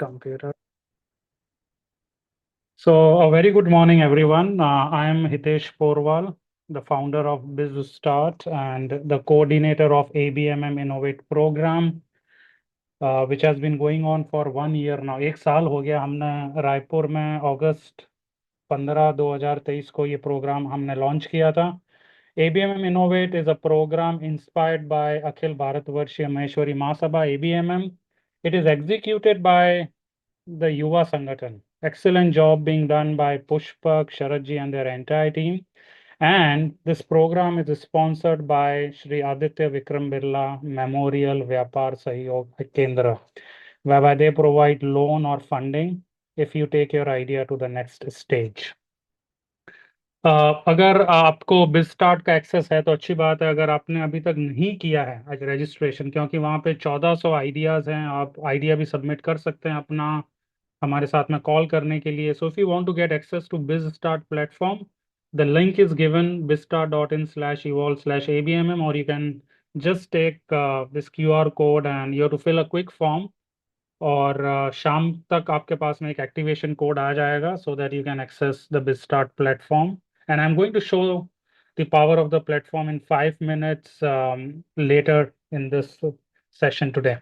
Computer. So, a very good morning, everyone. I am Hitesh Porwal, the founder of BizStart and the coordinator of ABMM Innovate program, which has been going on for 1 year now. एक साल हो गया हमने रायपुर में अगस्त 15 2023 को ये programme हमने launch किया था. ABMM Innovate is a program inspired by Akhil Bharatvarshya Maheshwari Mahasabha ABMM. It is executed by the Yuva Sangathan. Excellent job being done by Pushpak, Sharadji and their entire team. And this program is sponsored by Shri Aditya Vikram Birla Memorial Vyapar Sahyog Kendra, whereby they provide loan or funding if you take your idea to the next stage. अगर आपको बिज start का access है तो अच्छी बात है. अगर आपने अभी तक नहीं किया है आज रजिस्ट्रेशन, क्योंकि वहाँ पे 1400 आइडियाज़ हैं, आप आइडिया भी सबमिट कर सकते हैं अपना हमारे साथ में कॉल करने के लिए. So if you want to get access to Biz Start platform, the link is given bizstart.in/evolve/abmm, और you can just take this QR code and you have to fill a quick form. और शाम तक आपके पास में एक activation code आ जाएगा so that you can access the Biz Start platform. And I am going to show the power of the platform in 5 minutes later in this session today.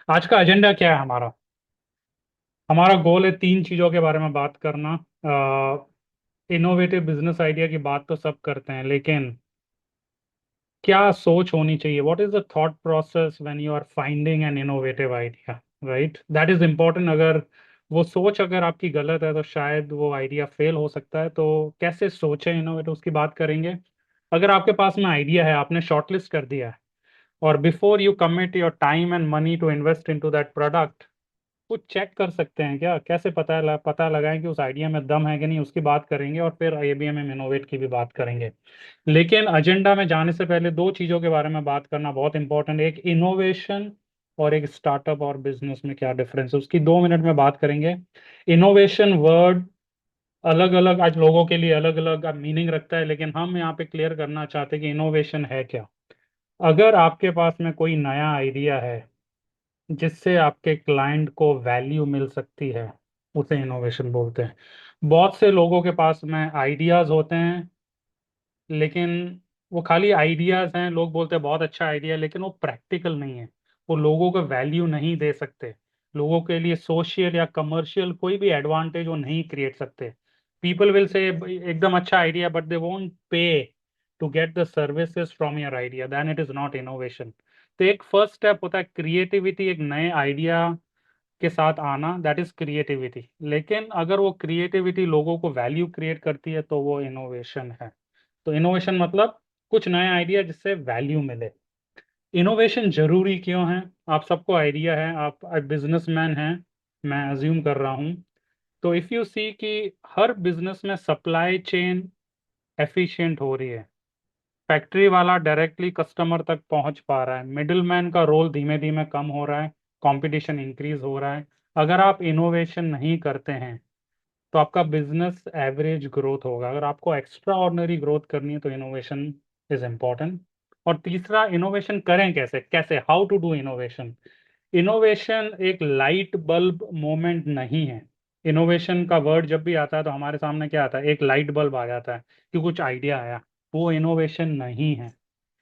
आज का एजेंडा क्या है हमारा? हमारा गोल है 3 चीज़ों के बारे में बात करना. इनोवेटिव बिजनेस आइडिया की बात तो सब करते हैं, लेकिन क्या सोच होनी चाहिए? What is the thought process when you are finding an innovative idea, right? That is important. अगर वो सोच अगर आपकी गलत है तो शायद वो आइडिया फेल हो सकता है. तो कैसे सोचें इनोवेटिव, उसकी बात करेंगे. अगर आपके पास में आइडिया है, आपने शॉर्टलिस्ट कर दिया है, और before you commit your time and money to invest into that product, कुछ चेक कर सकते हैं क्या? कैसे पता लगाएं कि उस आइडिया में दम है कि नहीं, उसकी बात करेंगे. और फिर ABMM इनोवेट की भी बात करेंगे. लेकिन एजेंडा में जाने से पहले 2 चीज़ों के बारे में बात करना बहुत इंपॉर्टेंट है. एक इनोवेशन और एक स्टार्टअप और बिजनेस में क्या डिफरेंस है, उसकी 2 मिनट में बात करेंगे. इनोवेशन वर्ड अलग अलग आज लोगों के लिए अलग अलग मीनिंग रखता है, लेकिन हम यहाँ पे क्लियर करना चाहते हैं कि इनोवेशन है क्या. अगर आपके पास में कोई नया आइडिया है जिससे आपके क्लाइंट को वैल्यू मिल सकती है, उसे इनोवेशन बोलते हैं. बहुत से लोगों के पास में आइडियाज होते हैं, लेकिन वो खाली आइडियाज हैं. लोग बोलते हैं बहुत अच्छा आइडिया, लेकिन वो प्रैक्टिकल नहीं है. वो लोगों को वैल्यू नहीं दे सकते. लोगों के लिए सोशल या कमर्शियल कोई भी एडवांटेज वो नहीं क्रिएट सकते. पीपल विल से एकदम अच्छा idea, but they won't pay to get the services from your idea, then it is not innovation. तो एक फर्स्ट स्टेप होता है क्रिएटिविटी. एक नए आइडिया के साथ आना, दैट इज क्रिएटिविटी. लेकिन अगर वो क्रिएटिविटी लोगों को वैल्यू क्रिएट करती है तो वो इनोवेशन है. तो इनोवेशन मतलब कुछ नया आइडिया जिससे वैल्यू मिले. इनोवेशन जरूरी क्यों है? आप सबको आइडिया है, आप बिजनेसमैन हैं, मैं अज्यूम कर रहा हूँ. तो इफ यू सी कि हर बिजनेस में सप्लाई चेन एफिशिएंट हो रही है. फैक्ट्री वाला डायरेक्टली कस्टमर तक पहुंच पा रहा है, मिडिल मैन का रोल धीमे धीमे कम हो रहा है, कंपटीशन इंक्रीज हो रहा है. अगर आप इनोवेशन नहीं करते हैं तो आपका बिजनेस एवरेज ग्रोथ होगा. अगर आपको एक्स्ट्रा ऑर्डिनरी ग्रोथ करनी है तो इनोवेशन इज इम्पोर्टेंट. और तीसरा, इनोवेशन करें कैसे? How to do innovation. Innovation एक लाइट बल्ब मोमेंट नहीं है. इनोवेशन का वर्ड जब भी आता है तो हमारे सामने क्या आता है? एक लाइट बल्ब आ जाता है कि कुछ आइडिया आया. वो इनोवेशन नहीं है.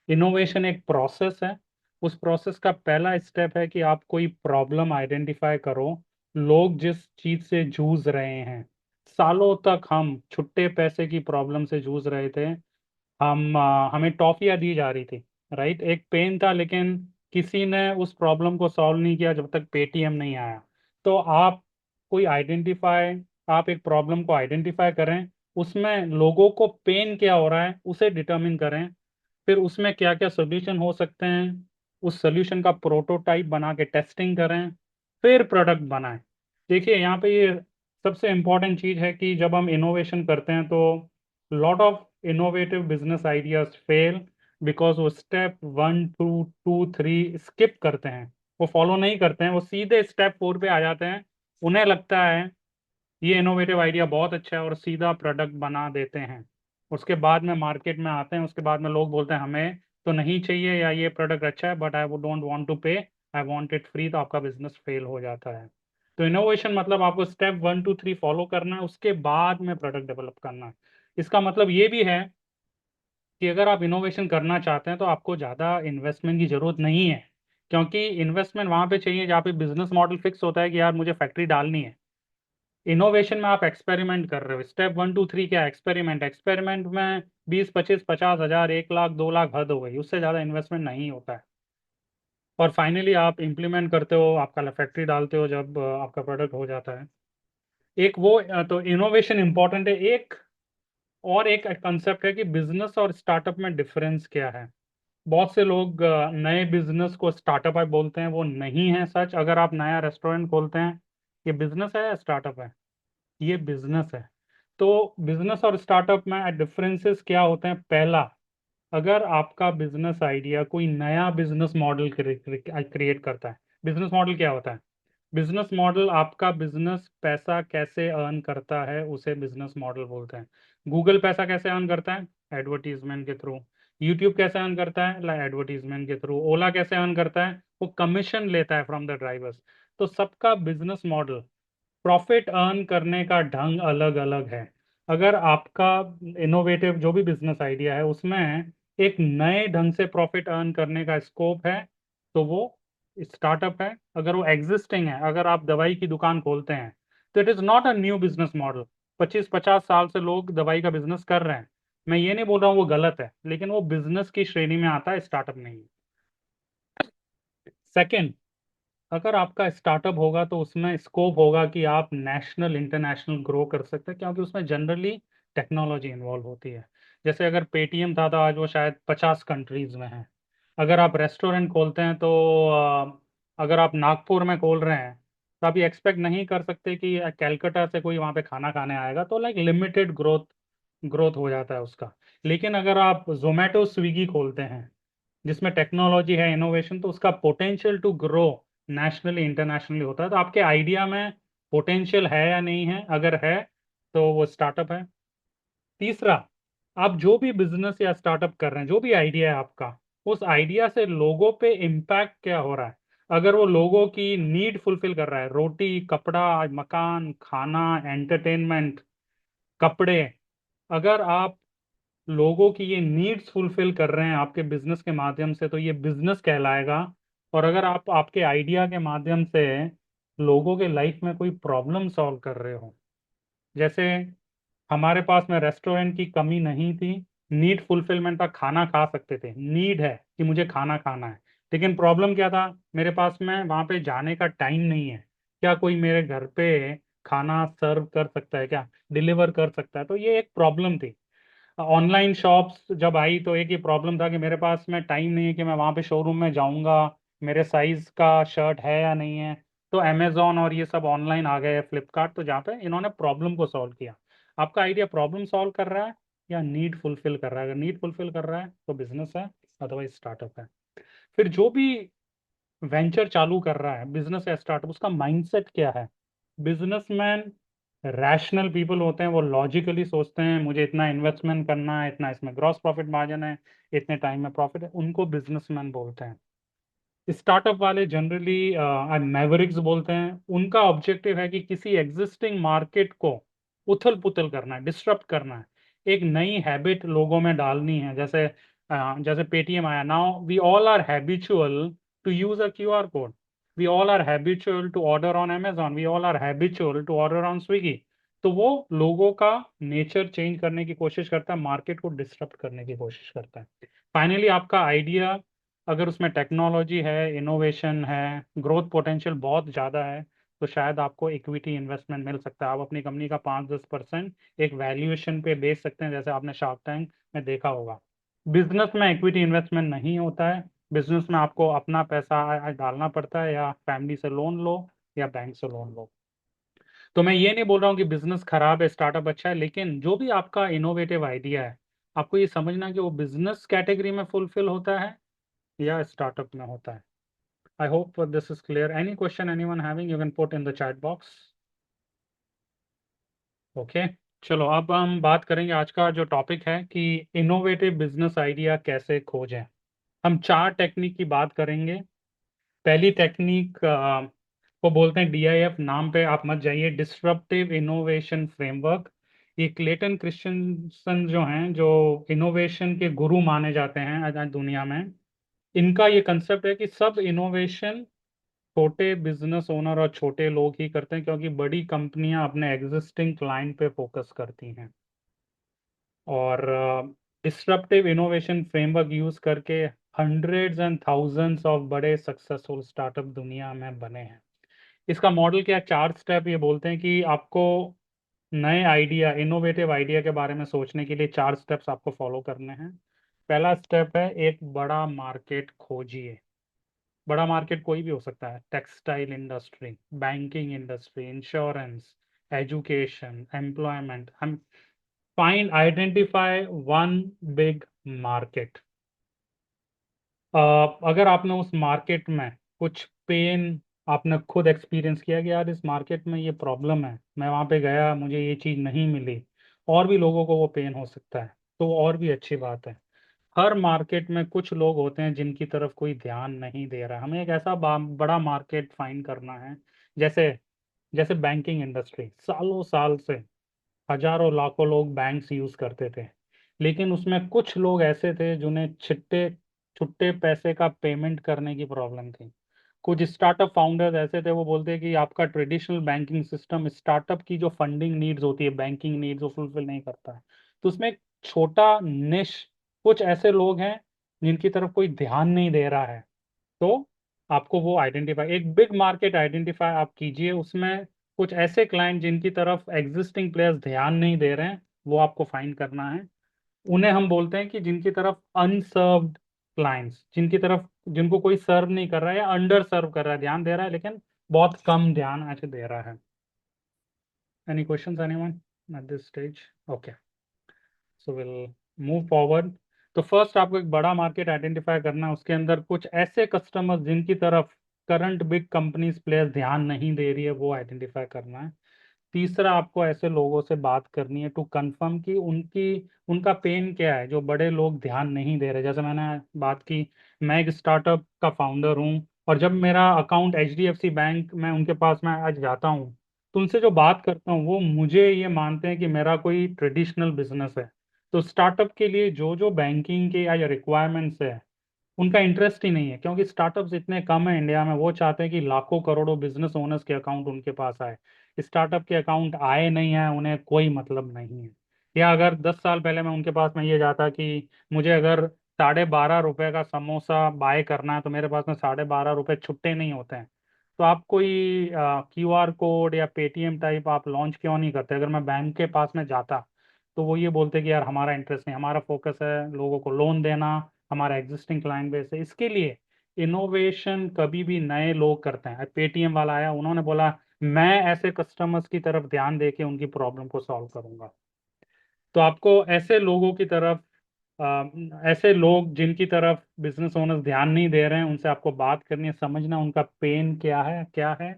इनोवेशन एक प्रोसेस है. उस प्रोसेस का पहला स्टेप है कि आप कोई प्रॉब्लम आइडेंटिफाई करो. लोग जिस चीज से जूझ रहे हैं, सालों तक हम छुट्टे पैसे की प्रॉब्लम से जूझ रहे थे. हमें टॉफियां दी जा रही थी, राइट? एक पेन था, लेकिन किसी ने उस प्रॉब्लम को सॉल्व नहीं किया जब तक पेटीएम नहीं आया. तो कोई आइडेंटिफाई आप एक प्रॉब्लम को आइडेंटिफाई करें, उसमें लोगों को पेन क्या हो रहा है उसे डिटरमिन करें, फिर उसमें क्या क्या सोल्यूशन हो सकते हैं, उस सोल्यूशन का प्रोटोटाइप बना के टेस्टिंग करें, फिर प्रोडक्ट बनाएं. देखिए यहाँ पे ये सबसे इम्पोर्टेंट चीज़ है कि जब हम इनोवेशन करते हैं तो lot of innovative business ideas fail because वो स्टेप 1 2 2 3 स्किप करते हैं. वो फॉलो नहीं करते हैं, वो सीधे स्टेप 4 पे आ जाते हैं. उन्हें लगता है ये इनोवेटिव आइडिया बहुत अच्छा है और सीधा प्रोडक्ट बना देते हैं. उसके बाद में मार्केट में आते हैं, उसके बाद में लोग बोलते हैं हमें तो नहीं चाहिए, या ये प्रोडक्ट अच्छा है but I don't want to pay, I want it free. तो आपका बिजनेस फेल हो जाता है. तो इनोवेशन मतलब आपको स्टेप 1 2 3 फॉलो करना है, उसके बाद में प्रोडक्ट डेवलप करना है। इसका मतलब ये भी है कि अगर आप इनोवेशन करना चाहते हैं तो आपको ज़्यादा इन्वेस्टमेंट की जरूरत नहीं है, क्योंकि इन्वेस्टमेंट वहाँ पे चाहिए जहाँ पे बिजनेस मॉडल फिक्स होता है कि यार मुझे फैक्ट्री डालनी है। इनोवेशन में आप एक्सपेरिमेंट कर रहे हो। स्टेप 1 2 3 क्या? एक्सपेरिमेंट। एक्सपेरिमेंट में 20 25 50 हज़ार 1 लाख 2 लाख हद हो गई, उससे ज़्यादा इन्वेस्टमेंट नहीं होता है। और फाइनली आप इम्प्लीमेंट करते हो, आपका फैक्ट्री डालते हो जब आपका प्रोडक्ट हो जाता है। एक वो तो इनोवेशन इंपॉर्टेंट है। एक कंसेप्ट है कि बिजनेस और स्टार्टअप में डिफरेंस क्या है। बहुत से लोग नए बिजनेस को स्टार्टअप है बोलते हैं, वो नहीं है सच। अगर आप नया रेस्टोरेंट खोलते हैं, ये बिजनेस है या स्टार्टअप है? ये बिजनेस है। तो बिजनेस और स्टार्टअप में डिफरेंसेस क्या होते हैं? पहला, अगर आपका बिजनेस आइडिया कोई नया बिजनेस मॉडल क्रिएट करता है। बिजनेस मॉडल क्या होता है? बिजनेस मॉडल, आपका बिजनेस पैसा कैसे अर्न करता है उसे बिजनेस मॉडल बोलते हैं। गूगल पैसा कैसे अर्न करता है? एडवर्टीजमेंट के थ्रू। यूट्यूब कैसे अर्न करता है? एडवर्टीजमेंट के थ्रू। ओला कैसे अर्न करता है? वो कमीशन लेता है फ्रॉम द ड्राइवर्स। तो सबका बिजनेस मॉडल, प्रॉफिट अर्न करने का ढंग अलग अलग है। अगर आपका इनोवेटिव जो भी बिजनेस आइडिया है उसमें एक नए ढंग से प्रॉफिट अर्न करने का स्कोप है, तो वो स्टार्टअप है। अगर वो एग्जिस्टिंग है, अगर आप दवाई की दुकान खोलते हैं, तो it is not a new business model. 25 50 साल से लोग दवाई का बिजनेस कर रहे हैं। मैं ये नहीं बोल रहा हूँ वो गलत है, लेकिन वो बिजनेस की श्रेणी में आता है, स्टार्टअप नहीं। सेकंड, अगर आपका स्टार्टअप होगा तो उसमें स्कोप होगा कि आप नेशनल इंटरनेशनल ग्रो कर सकते हैं, क्योंकि उसमें जनरली टेक्नोलॉजी इन्वॉल्व होती है। जैसे अगर पेटीएम था तो आज वो शायद 50 कंट्रीज में है। अगर आप रेस्टोरेंट खोलते हैं तो अगर आप नागपुर में खोल रहे हैं, तो आप ये एक्सपेक्ट नहीं कर सकते कि कैलकाटा से कोई वहाँ पे खाना खाने आएगा। तो लाइक लिमिटेड ग्रोथ ग्रोथ हो जाता है उसका। लेकिन अगर आप जोमेटो स्विगी खोलते हैं जिसमें टेक्नोलॉजी है, इनोवेशन, तो उसका potential to grow nationally internationally होता है। तो आपके आइडिया में पोटेंशियल है या नहीं है? अगर है तो वो स्टार्टअप है। तीसरा, आप जो भी बिजनेस या स्टार्टअप कर रहे हैं, जो भी आइडिया है आपका, उस आइडिया से लोगों पे इम्पैक्ट क्या हो रहा है। अगर वो लोगों की नीड फुलफिल कर रहा है, रोटी कपड़ा मकान खाना एंटरटेनमेंट कपड़े, अगर आप लोगों की ये नीड्स फुलफिल कर रहे हैं आपके बिजनेस के माध्यम से, तो ये बिजनेस कहलाएगा। और अगर आप आपके आइडिया के माध्यम से लोगों के लाइफ में कोई प्रॉब्लम सॉल्व कर रहे हो, जैसे हमारे पास में रेस्टोरेंट की कमी नहीं थी, नीड फुलफिलमेंट था, खाना खा सकते थे, नीड है कि मुझे खाना खाना है। लेकिन प्रॉब्लम क्या था? मेरे पास में वहां पे जाने का टाइम नहीं है। क्या कोई मेरे घर पे खाना सर्व कर सकता है? क्या डिलीवर कर सकता है? तो ये एक प्रॉब्लम थी। ऑनलाइन शॉप्स जब आई तो एक ही प्रॉब्लम था कि मेरे पास में टाइम नहीं है कि मैं वहां पे शोरूम में जाऊंगा, मेरे साइज का शर्ट है या नहीं है। तो अमेजोन और ये सब ऑनलाइन आ गए, फ्लिपकार्ट, तो जहाँ पे इन्होंने प्रॉब्लम को सॉल्व किया। आपका आइडिया प्रॉब्लम सॉल्व कर रहा है या नीड फुलफिल कर रहा है? अगर नीड फुलफिल कर रहा है तो बिजनेस है, अदरवाइज स्टार्टअप है। फिर जो भी वेंचर चालू कर रहा है, बिजनेस या स्टार्टअप, उसका माइंडसेट क्या है? बिजनेसमैन रैशनल पीपल होते हैं, वो लॉजिकली सोचते हैं मुझे इतना इन्वेस्टमेंट करना है, इतना इसमें ग्रॉस प्रॉफिट मार्जिन है, इतने टाइम में प्रॉफिट है, उनको बिजनेसमैन बोलते हैं। स्टार्टअप वाले जनरली मैवरिक्स बोलते हैं। उनका ऑब्जेक्टिव है कि किसी एग्जिस्टिंग मार्केट को उथल पुथल करना है, डिस्टर्ब करना है, एक नई हैबिट लोगों में डालनी है। जैसे पेटीएम आया, now we all are habitual to use a QR code, we all are habitual to order on Amazon, we all are habitual to order on Swiggy. तो वो लोगों का नेचर चेंज करने की कोशिश करता है, मार्केट को डिस्टर्ब करने की कोशिश करता है। फाइनली आपका आइडिया, अगर उसमें टेक्नोलॉजी है, इनोवेशन है, ग्रोथ पोटेंशियल बहुत ज़्यादा है, तो शायद आपको इक्विटी इन्वेस्टमेंट मिल सकता है। आप अपनी कंपनी का 5 10% एक वैल्यूएशन पे बेच सकते हैं, जैसे आपने शार्क टैंक में देखा होगा। बिजनेस में इक्विटी इन्वेस्टमेंट नहीं होता है। बिजनेस में आपको अपना पैसा डालना पड़ता है, या फैमिली से लोन लो या बैंक से लोन लो। तो मैं ये नहीं बोल रहा हूँ कि बिजनेस खराब है, स्टार्टअप अच्छा है, लेकिन जो भी आपका इनोवेटिव आइडिया है, आपको ये समझना है कि वो बिजनेस कैटेगरी में फुलफिल होता है या स्टार्टअप में होता है। I hope this is clear. Any question anyone having, you can put in the chat box. Okay. चलो अब हम बात करेंगे, आज का जो टॉपिक है कि इनोवेटिव बिजनेस आइडिया कैसे खोजें। हम 4 टेक्निक की बात करेंगे। पहली टेक्निक वो बोलते हैं DIF, नाम पे आप मत जाइए, डिस्रप्टिव इनोवेशन फ्रेमवर्क। ये क्लेटन क्रिश्चियनसन जो हैं, जो इनोवेशन के गुरु माने जाते हैं आज आज दुनिया में, इनका ये कंसेप्ट है कि सब इनोवेशन छोटे बिजनेस ओनर और छोटे लोग ही करते हैं, क्योंकि बड़ी कंपनियां अपने एग्जिस्टिंग क्लाइंट पे फोकस करती हैं। और डिस्रप्टिव इनोवेशन फ्रेमवर्क यूज करके हंड्रेड्स एंड थाउजेंड्स ऑफ बड़े सक्सेसफुल स्टार्टअप दुनिया में बने हैं। इसका मॉडल क्या है? 4 स्टेप ये बोलते हैं कि आपको नए आइडिया, इनोवेटिव आइडिया के बारे में सोचने के लिए 4 स्टेप्स आपको फॉलो करने हैं। पहला स्टेप है, एक बड़ा मार्केट खोजिए। बड़ा मार्केट कोई भी हो सकता है, textile industry, banking industry, insurance, education, employment. हम find identify one big market. अगर आपने उस मार्केट में कुछ पेन आपने खुद एक्सपीरियंस किया कि यार इस मार्केट में ये प्रॉब्लम है, मैं वहां पे गया, मुझे ये चीज़ नहीं मिली, और भी लोगों को वो पेन हो सकता है, तो और भी अच्छी बात है। हर मार्केट में कुछ लोग होते हैं जिनकी तरफ कोई ध्यान नहीं दे रहा है। हमें एक ऐसा बड़ा मार्केट फाइंड करना है। जैसे जैसे बैंकिंग इंडस्ट्री, सालों साल से हजारों लाखों लोग बैंक्स यूज करते थे, लेकिन उसमें कुछ लोग ऐसे थे जिन्हें छिट्टे छुट्टे पैसे का पेमेंट करने की प्रॉब्लम थी। कुछ स्टार्टअप फाउंडर्स ऐसे थे, वो बोलते हैं कि आपका ट्रेडिशनल बैंकिंग सिस्टम स्टार्टअप की जो फंडिंग नीड्स होती है, बैंकिंग नीड्स, वो फुलफिल नहीं करता है। तो उसमें एक छोटा निश, कुछ ऐसे लोग हैं जिनकी तरफ कोई ध्यान नहीं दे रहा है। तो आपको वो आइडेंटिफाई, एक बिग मार्केट आइडेंटिफाई आप कीजिए, उसमें कुछ ऐसे क्लाइंट जिनकी तरफ एग्जिस्टिंग प्लेयर्स ध्यान नहीं दे रहे हैं, वो आपको फाइंड करना है। उन्हें हम बोलते हैं कि जिनकी तरफ अनसर्व्ड क्लाइंट्स, जिनकी तरफ, जिनको कोई सर्व नहीं कर रहा है या अंडर सर्व कर रहा है, ध्यान दे रहा है लेकिन बहुत कम ध्यान ऐसे दे रहा है। Any questions anyone eight this stage? Okay, so will move forward. तो फर्स्ट आपको एक बड़ा मार्केट आइडेंटिफाई करना है, उसके अंदर कुछ ऐसे कस्टमर्स जिनकी तरफ करंट बिग कंपनीज प्लेयर्स ध्यान नहीं दे रही है, वो आइडेंटिफाई करना है। तीसरा, आपको ऐसे लोगों से बात करनी है टू कंफर्म कि उनकी उनका पेन क्या है जो बड़े लोग ध्यान नहीं दे रहे। जैसे मैंने बात की, मैं एक स्टार्टअप का फाउंडर हूँ, और जब मेरा अकाउंट HDFC बैंक में उनके पास मैं आज जाता हूँ, तो उनसे जो बात करता हूँ वो मुझे ये मानते हैं कि मेरा कोई ट्रेडिशनल बिजनेस है। तो स्टार्टअप के लिए जो जो बैंकिंग के या रिक्वायरमेंट्स है, उनका इंटरेस्ट ही नहीं है, क्योंकि स्टार्टअप्स इतने कम है इंडिया में। वो चाहते हैं कि लाखों करोड़ों बिजनेस ओनर्स के अकाउंट उनके पास आए। स्टार्टअप के अकाउंट आए नहीं आए उन्हें कोई मतलब नहीं है। या अगर 10 साल पहले मैं उनके पास में ये जाता कि मुझे अगर 12.5 रुपए का समोसा बाय करना है, तो मेरे पास में 12.5 रुपए छुट्टे नहीं होते हैं। तो आप कोई QR कोड या पेटीएम टाइप आप लॉन्च क्यों नहीं करते? अगर मैं बैंक के पास में जाता, तो वो ये बोलते कि यार हमारा इंटरेस्ट नहीं, हमारा फोकस है लोगों को लोन देना, हमारा एग्जिस्टिंग क्लाइंट बेस है। इसके लिए इनोवेशन कभी भी नए लोग करते हैं। पेटीएम वाला आया, उन्होंने बोला मैं ऐसे कस्टमर्स की तरफ ध्यान देके उनकी प्रॉब्लम को सॉल्व करूंगा। तो आपको ऐसे लोगों की तरफ, ऐसे लोग जिनकी तरफ बिजनेस ओनर्स ध्यान नहीं दे रहे हैं, उनसे आपको बात करनी है, समझना उनका पेन क्या है, क्या है।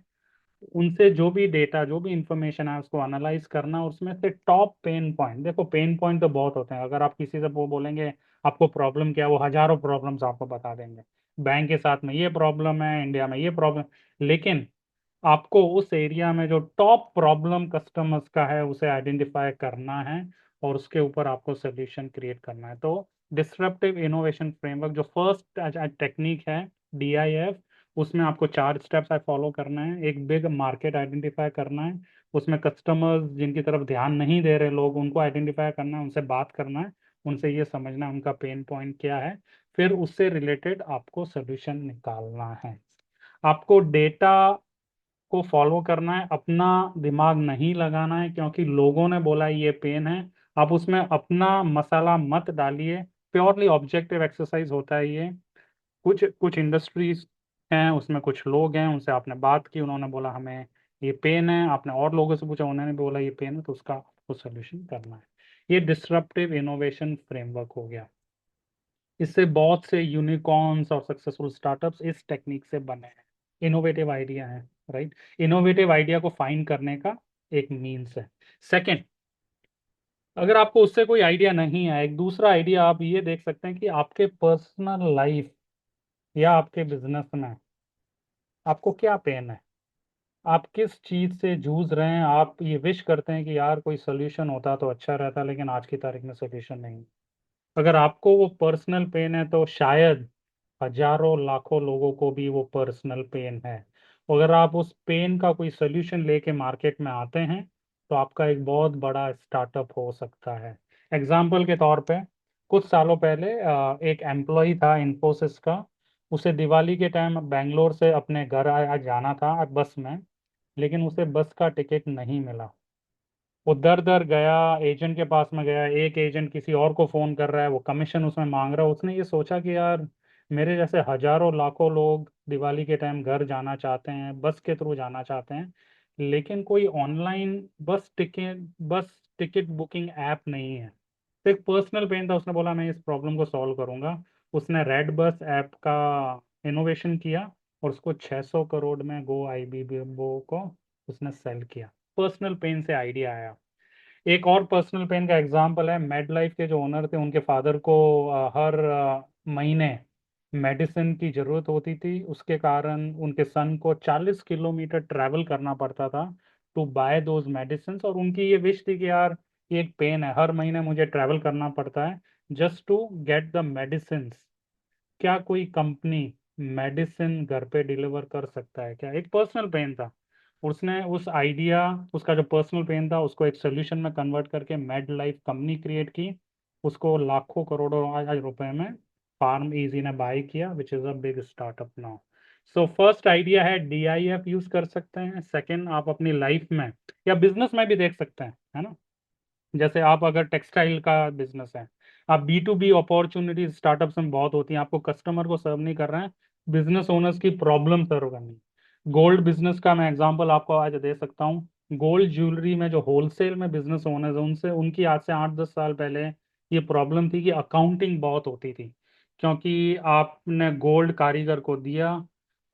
उनसे जो भी डेटा, जो भी इंफॉर्मेशन है, उसको एनालाइज करना, और उसमें से टॉप पेन पॉइंट, देखो पेन पॉइंट तो बहुत होते हैं। अगर आप किसी से वो बोलेंगे आपको प्रॉब्लम क्या है, वो हजारों प्रॉब्लम्स आपको बता देंगे। बैंक के साथ में ये प्रॉब्लम है, इंडिया में ये प्रॉब्लम। लेकिन आपको उस एरिया में जो टॉप प्रॉब्लम कस्टमर्स का है, उसे आइडेंटिफाई करना है, और उसके ऊपर आपको सोल्यूशन क्रिएट करना है। तो डिस्रप्टिव इनोवेशन फ्रेमवर्क जो फर्स्ट टेक्निक है, DIF, उसमें आपको 4 स्टेप्स फॉलो करना है। एक बिग मार्केट आइडेंटिफाई करना है, उसमें कस्टमर्स जिनकी तरफ ध्यान नहीं दे रहे लोग, उनको आइडेंटिफाई करना है, उनसे बात करना है, उनसे ये समझना है उनका पेन पॉइंट क्या है, फिर उससे रिलेटेड आपको सोल्यूशन निकालना है। आपको डेटा को फॉलो करना है, अपना दिमाग नहीं लगाना है, क्योंकि लोगों ने बोला ये पेन है। आप उसमें अपना मसाला मत डालिए। प्योरली ऑब्जेक्टिव एक्सरसाइज होता है ये। कुछ कुछ इंडस्ट्रीज हैं, उसमें कुछ लोग हैं, उनसे आपने बात की, उन्होंने बोला हमें ये पेन है, आपने और लोगों से पूछा, उन्होंने भी बोला ये पेन है, तो उसका आपको सोल्यूशन करना है। ये डिस्रप्टिव इनोवेशन फ्रेमवर्क हो गया। इससे बहुत से यूनिकॉर्न्स और सक्सेसफुल स्टार्टअप्स इस टेक्निक से बने हैं। इनोवेटिव आइडिया है, राइट? इनोवेटिव आइडिया को फाइंड करने का एक मीन्स है। सेकंड, अगर आपको उससे कोई आइडिया नहीं है, एक दूसरा आइडिया आप ये देख सकते हैं कि आपके पर्सनल लाइफ या आपके बिजनेस में आपको क्या पेन है। आप किस चीज से जूझ रहे हैं, आप ये विश करते हैं कि यार कोई सोल्यूशन होता तो अच्छा रहता, लेकिन आज की तारीख में सोल्यूशन नहीं। अगर आपको वो पर्सनल पेन है तो शायद हजारों लाखों लोगों को भी वो पर्सनल पेन है। अगर आप उस पेन का कोई सोल्यूशन लेके मार्केट में आते हैं तो आपका एक बहुत बड़ा स्टार्टअप हो सकता है। एग्जाम्पल के तौर पे कुछ सालों पहले एक एम्प्लॉय था इन्फोसिस का। उसे दिवाली के टाइम बैंगलोर से अपने घर आया जाना था बस में, लेकिन उसे बस का टिकट नहीं मिला। वो दर दर गया, एजेंट के पास में गया, एक एजेंट किसी और को फोन कर रहा है, वो कमीशन उसमें मांग रहा है। उसने ये सोचा कि यार मेरे जैसे हजारों लाखों लोग दिवाली के टाइम घर जाना चाहते हैं, बस के थ्रू जाना चाहते हैं, लेकिन कोई ऑनलाइन बस टिकट बुकिंग ऐप नहीं है। तो एक पर्सनल पेन था, उसने बोला मैं इस प्रॉब्लम को सॉल्व करूंगा। उसने रेड बस ऐप का इनोवेशन किया और उसको 600 करोड़ में गो आईबीबो को उसने सेल किया। पर्सनल पेन से आइडिया आया। एक और पर्सनल पेन का एग्जांपल है, मेड लाइफ के जो ओनर थे, उनके फादर को हर महीने मेडिसिन की जरूरत होती थी। उसके कारण उनके सन को 40 किलोमीटर ट्रैवल करना पड़ता था टू बाय दोज मेडिसिन। और उनकी ये विश थी कि यार ये एक पेन है, हर महीने मुझे ट्रैवल करना पड़ता है just to get the medicine. क्या कोई कंपनी मेडिसिन घर पे डिलीवर कर सकता है क्या? एक पर्सनल पेन था, उसने उस आइडिया, उसका जो पर्सनल पेन था उसको एक सोल्यूशन में कन्वर्ट करके मेड लाइफ कंपनी क्रिएट की। उसको लाखों करोड़ों आज रुपए में फार्म इजी ने बाय किया, विच is a big startup now. So first idea है डीआईएफ यूज कर सकते हैं। सेकंड, आप अपनी लाइफ में या बिजनेस में भी देख सकते हैं, है ना। जैसे आप अगर टेक्सटाइल का बिजनेस है, आप B to B opportunities startups में बहुत होती हैं। आपको कस्टमर को सर्व नहीं कर रहे हैं, बिजनेस ओनर्स की प्रॉब्लम सर्व करनी। गोल्ड बिजनेस का मैं एग्जांपल आपको आज दे सकता हूँ। गोल्ड ज्वेलरी में जो होलसेल में बिजनेस ओनर्स हैं, उनसे उनकी आज से 8-10 साल पहले ये प्रॉब्लम थी कि अकाउंटिंग बहुत होती थी। क्योंकि आपने गोल्ड कारीगर को दिया,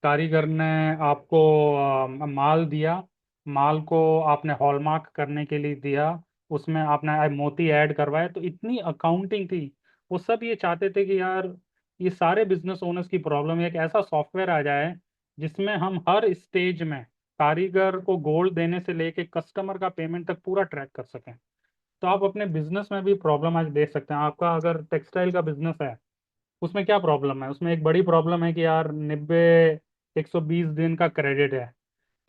कारीगर ने आपको माल दिया, माल को आपने हॉलमार्क करने के लिए दिया, उसमें आपने मोती ऐड करवाए, तो इतनी अकाउंटिंग थी। वो सब ये चाहते थे कि यार ये सारे बिजनेस ओनर्स की प्रॉब्लम है, एक ऐसा सॉफ्टवेयर आ जाए जिसमें हम हर स्टेज में कारीगर को गोल्ड देने से लेके कस्टमर का पेमेंट तक पूरा ट्रैक कर सकें। तो आप अपने बिजनेस में भी प्रॉब्लम आज देख सकते हैं। आपका अगर टेक्सटाइल का बिजनेस है, उसमें क्या प्रॉब्लम है? उसमें एक बड़ी प्रॉब्लम है कि यार 120 दिन का क्रेडिट है।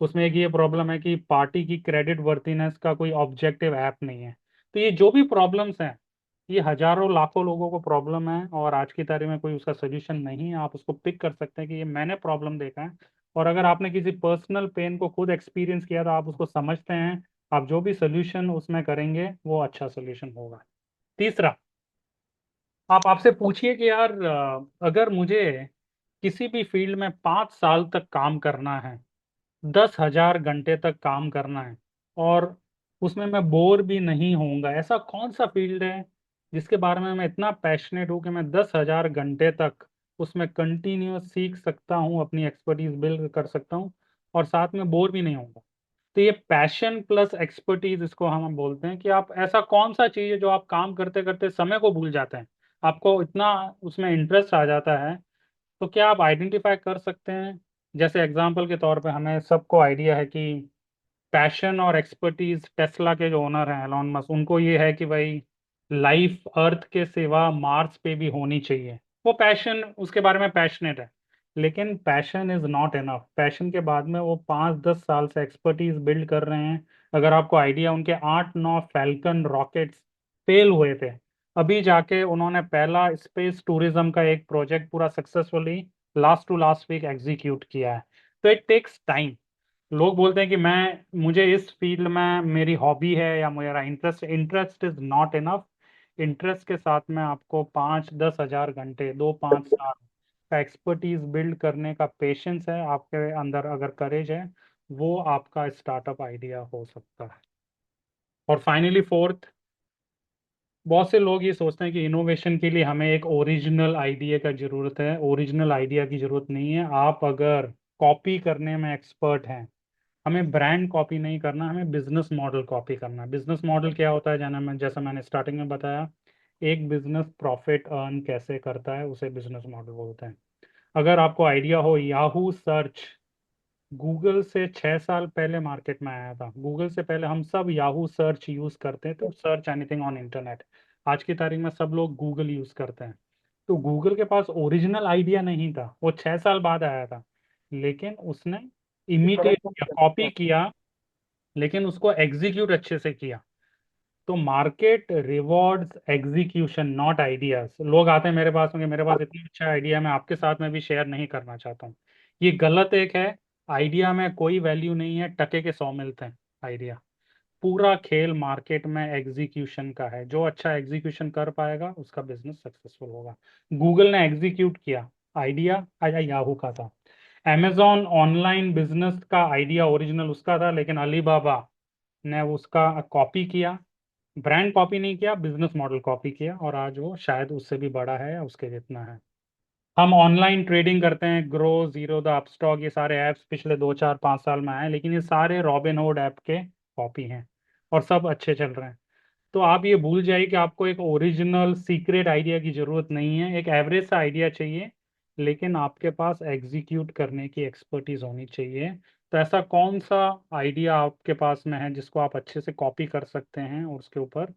उसमें एक ये प्रॉब्लम है कि पार्टी की क्रेडिट वर्थिनेस का कोई ऑब्जेक्टिव ऐप नहीं है। तो ये जो भी प्रॉब्लम्स हैं, ये हजारों लाखों लोगों को प्रॉब्लम है, और आज की तारीख में कोई उसका सोल्यूशन नहीं है। आप उसको पिक कर सकते हैं कि ये मैंने प्रॉब्लम देखा है, और अगर आपने किसी पर्सनल पेन को खुद एक्सपीरियंस किया तो आप उसको समझते हैं। आप जो भी सोल्यूशन उसमें करेंगे वो अच्छा सोल्यूशन होगा। तीसरा, आप आपसे पूछिए कि यार अगर मुझे किसी भी फील्ड में 5 साल तक काम करना है, 10,000 घंटे तक काम करना है, और उसमें मैं बोर भी नहीं होऊंगा, ऐसा कौन सा फील्ड है जिसके बारे में मैं इतना पैशनेट हूँ कि मैं 10,000 घंटे तक उसमें कंटिन्यूस सीख सकता हूँ, अपनी एक्सपर्टीज बिल्ड कर सकता हूँ, और साथ में बोर भी नहीं होऊंगा। तो ये पैशन प्लस एक्सपर्टीज, इसको हम बोलते हैं कि आप ऐसा कौन सा चीज है जो आप काम करते करते समय को भूल जाते हैं, आपको इतना उसमें इंटरेस्ट आ जाता है। तो क्या आप आइडेंटिफाई कर सकते हैं? जैसे एग्जांपल के तौर पे हमें सबको आइडिया है कि पैशन और एक्सपर्टीज टेस्ला के जो ओनर हैं एलॉन मस्क, उनको ये है कि भाई लाइफ अर्थ के सिवा मार्स पे भी होनी चाहिए। वो पैशन, उसके बारे में पैशनेट है, लेकिन passion is not enough. Passion के बाद में वो 5-10 साल से एक्सपर्टीज बिल्ड कर रहे हैं। अगर आपको आइडिया, उनके 8-9 फैल्कन रॉकेट्स फेल हुए थे, अभी जाके उन्होंने पहला स्पेस टूरिज्म का एक प्रोजेक्ट पूरा successfully last to last week execute किया है। तो इट टेक्स टाइम। लोग बोलते हैं कि मैं मुझे इस फील्ड में मेरी हॉबी है या मेरा interest, interest is not enough. Interest के साथ में आपको 5-10 हज़ार घंटे, 2-5 साल का एक्सपर्टीज बिल्ड करने का पेशेंस है आपके अंदर, अगर करेज है, वो आपका स्टार्टअप आइडिया हो सकता है। और फाइनली फोर्थ, बहुत से लोग ये सोचते हैं कि इनोवेशन के लिए हमें एक ओरिजिनल आइडिया का जरूरत है। ओरिजिनल आइडिया की जरूरत नहीं है। आप अगर कॉपी करने में एक्सपर्ट हैं, हमें ब्रांड कॉपी नहीं करना, हमें बिजनेस मॉडल कॉपी करना है। बिजनेस मॉडल क्या होता है जाना, मैं जैसा मैंने स्टार्टिंग में बताया, एक बिजनेस प्रॉफिट अर्न कैसे करता है उसे बिजनेस मॉडल बोलते हैं। अगर आपको आइडिया हो याहू सर्च गूगल से 6 साल पहले मार्केट में आया था। गूगल से पहले हम सब याहू सर्च यूज करते थे, सर्च एनीथिंग ऑन इंटरनेट। आज की तारीख में सब लोग गूगल यूज करते हैं। तो गूगल के पास ओरिजिनल आइडिया नहीं था, वो 6 साल बाद आया था, लेकिन उसने इमिटेट किया, कॉपी किया, लेकिन उसको एग्जीक्यूट अच्छे से किया। तो market rewards execution not ideas. लोग आते हैं मेरे पास में कि मेरे पास इतना अच्छा आइडिया, मैं आपके साथ में भी शेयर नहीं करना चाहता हूँ। ये गलत एक है। आइडिया में कोई वैल्यू नहीं है, टके के 100 मिलते हैं आइडिया। पूरा खेल मार्केट में एग्जीक्यूशन का है। जो अच्छा एग्जीक्यूशन कर पाएगा उसका बिजनेस सक्सेसफुल होगा। गूगल ने एग्जीक्यूट किया, आइडिया आया याहू का था। amazon ऑनलाइन बिजनेस का आइडिया ओरिजिनल उसका था, लेकिन अलीबाबा ने उसका कॉपी किया। ब्रांड कॉपी नहीं किया, बिजनेस मॉडल कॉपी किया, और आज वो शायद उससे भी बड़ा है या उसके जितना है। हम ऑनलाइन ट्रेडिंग करते हैं, ग्रो, जीरो द अपस्टॉक, ये सारे ऐप्स पिछले 2 4 5 साल में आए, लेकिन ये सारे रॉबिनहुड ऐप के कॉपी हैं और सब अच्छे चल रहे हैं। तो आप ये भूल जाइए कि आपको एक ओरिजिनल सीक्रेट आइडिया की जरूरत नहीं है, एक एवरेज सा आइडिया चाहिए, लेकिन आपके पास एग्जीक्यूट करने की एक्सपर्टीज होनी चाहिए। तो ऐसा कौन सा आइडिया आपके पास में है जिसको आप अच्छे से कॉपी कर सकते हैं और उसके ऊपर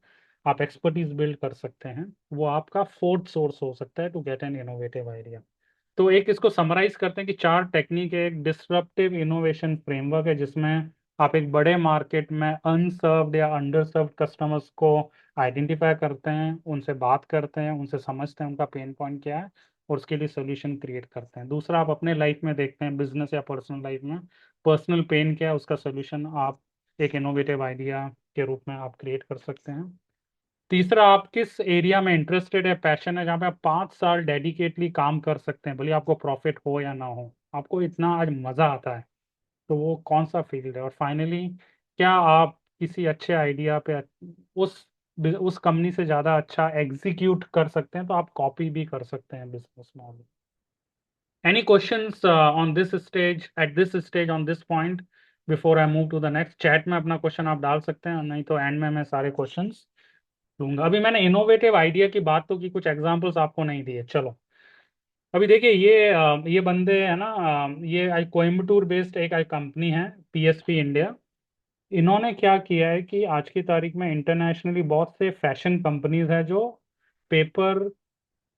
आप एक्सपर्टीज बिल्ड कर सकते हैं? वो आपका फोर्थ सोर्स हो सकता है to get an innovative idea. तो एक इसको समराइज करते हैं कि 4 टेक्निक है। एक डिसरप्टिव इनोवेशन फ्रेमवर्क है, जिसमें आप एक बड़े मार्केट में अनसर्व्ड या अंडरसर्व्ड कस्टमर्स को आइडेंटिफाई करते हैं, उनसे बात करते हैं, उनसे समझते हैं उनका पेन पॉइंट क्या है, और उसके लिए सोल्यूशन क्रिएट करते हैं। दूसरा, आप अपने लाइफ में देखते हैं, बिजनेस या पर्सनल लाइफ में पर्सनल पेन क्या है, उसका सोल्यूशन आप एक इनोवेटिव आइडिया के रूप में आप क्रिएट कर सकते हैं। तीसरा, आप किस एरिया में इंटरेस्टेड है, पैशन है, जहाँ पे आप 5 साल डेडिकेटली काम कर सकते हैं, भले आपको प्रॉफिट हो या ना हो, आपको इतना आज मजा आता है, तो वो कौन सा फील्ड है? और फाइनली, क्या आप किसी अच्छे आइडिया पे उस उस कंपनी से ज़्यादा अच्छा एग्जीक्यूट कर सकते हैं, तो आप कॉपी भी कर सकते हैं business model. Any questions on this stage, at this stage, on this point, before I move to the next? Chat में अपना क्वेश्चन आप डाल सकते हैं, नहीं तो एंड में मैं सारे क्वेश्चंस लूंगा। अभी मैंने इनोवेटिव आइडिया की बात तो की, कुछ एग्जांपल्स आपको नहीं दिए। चलो, अभी देखिए, ये बंदे है ना, ये आई कोयम्बटूर बेस्ड एक आई कंपनी है, पीएसपी इंडिया। इन्होंने क्या किया है कि आज की तारीख में इंटरनेशनली बहुत से फैशन कंपनीज हैं जो पेपर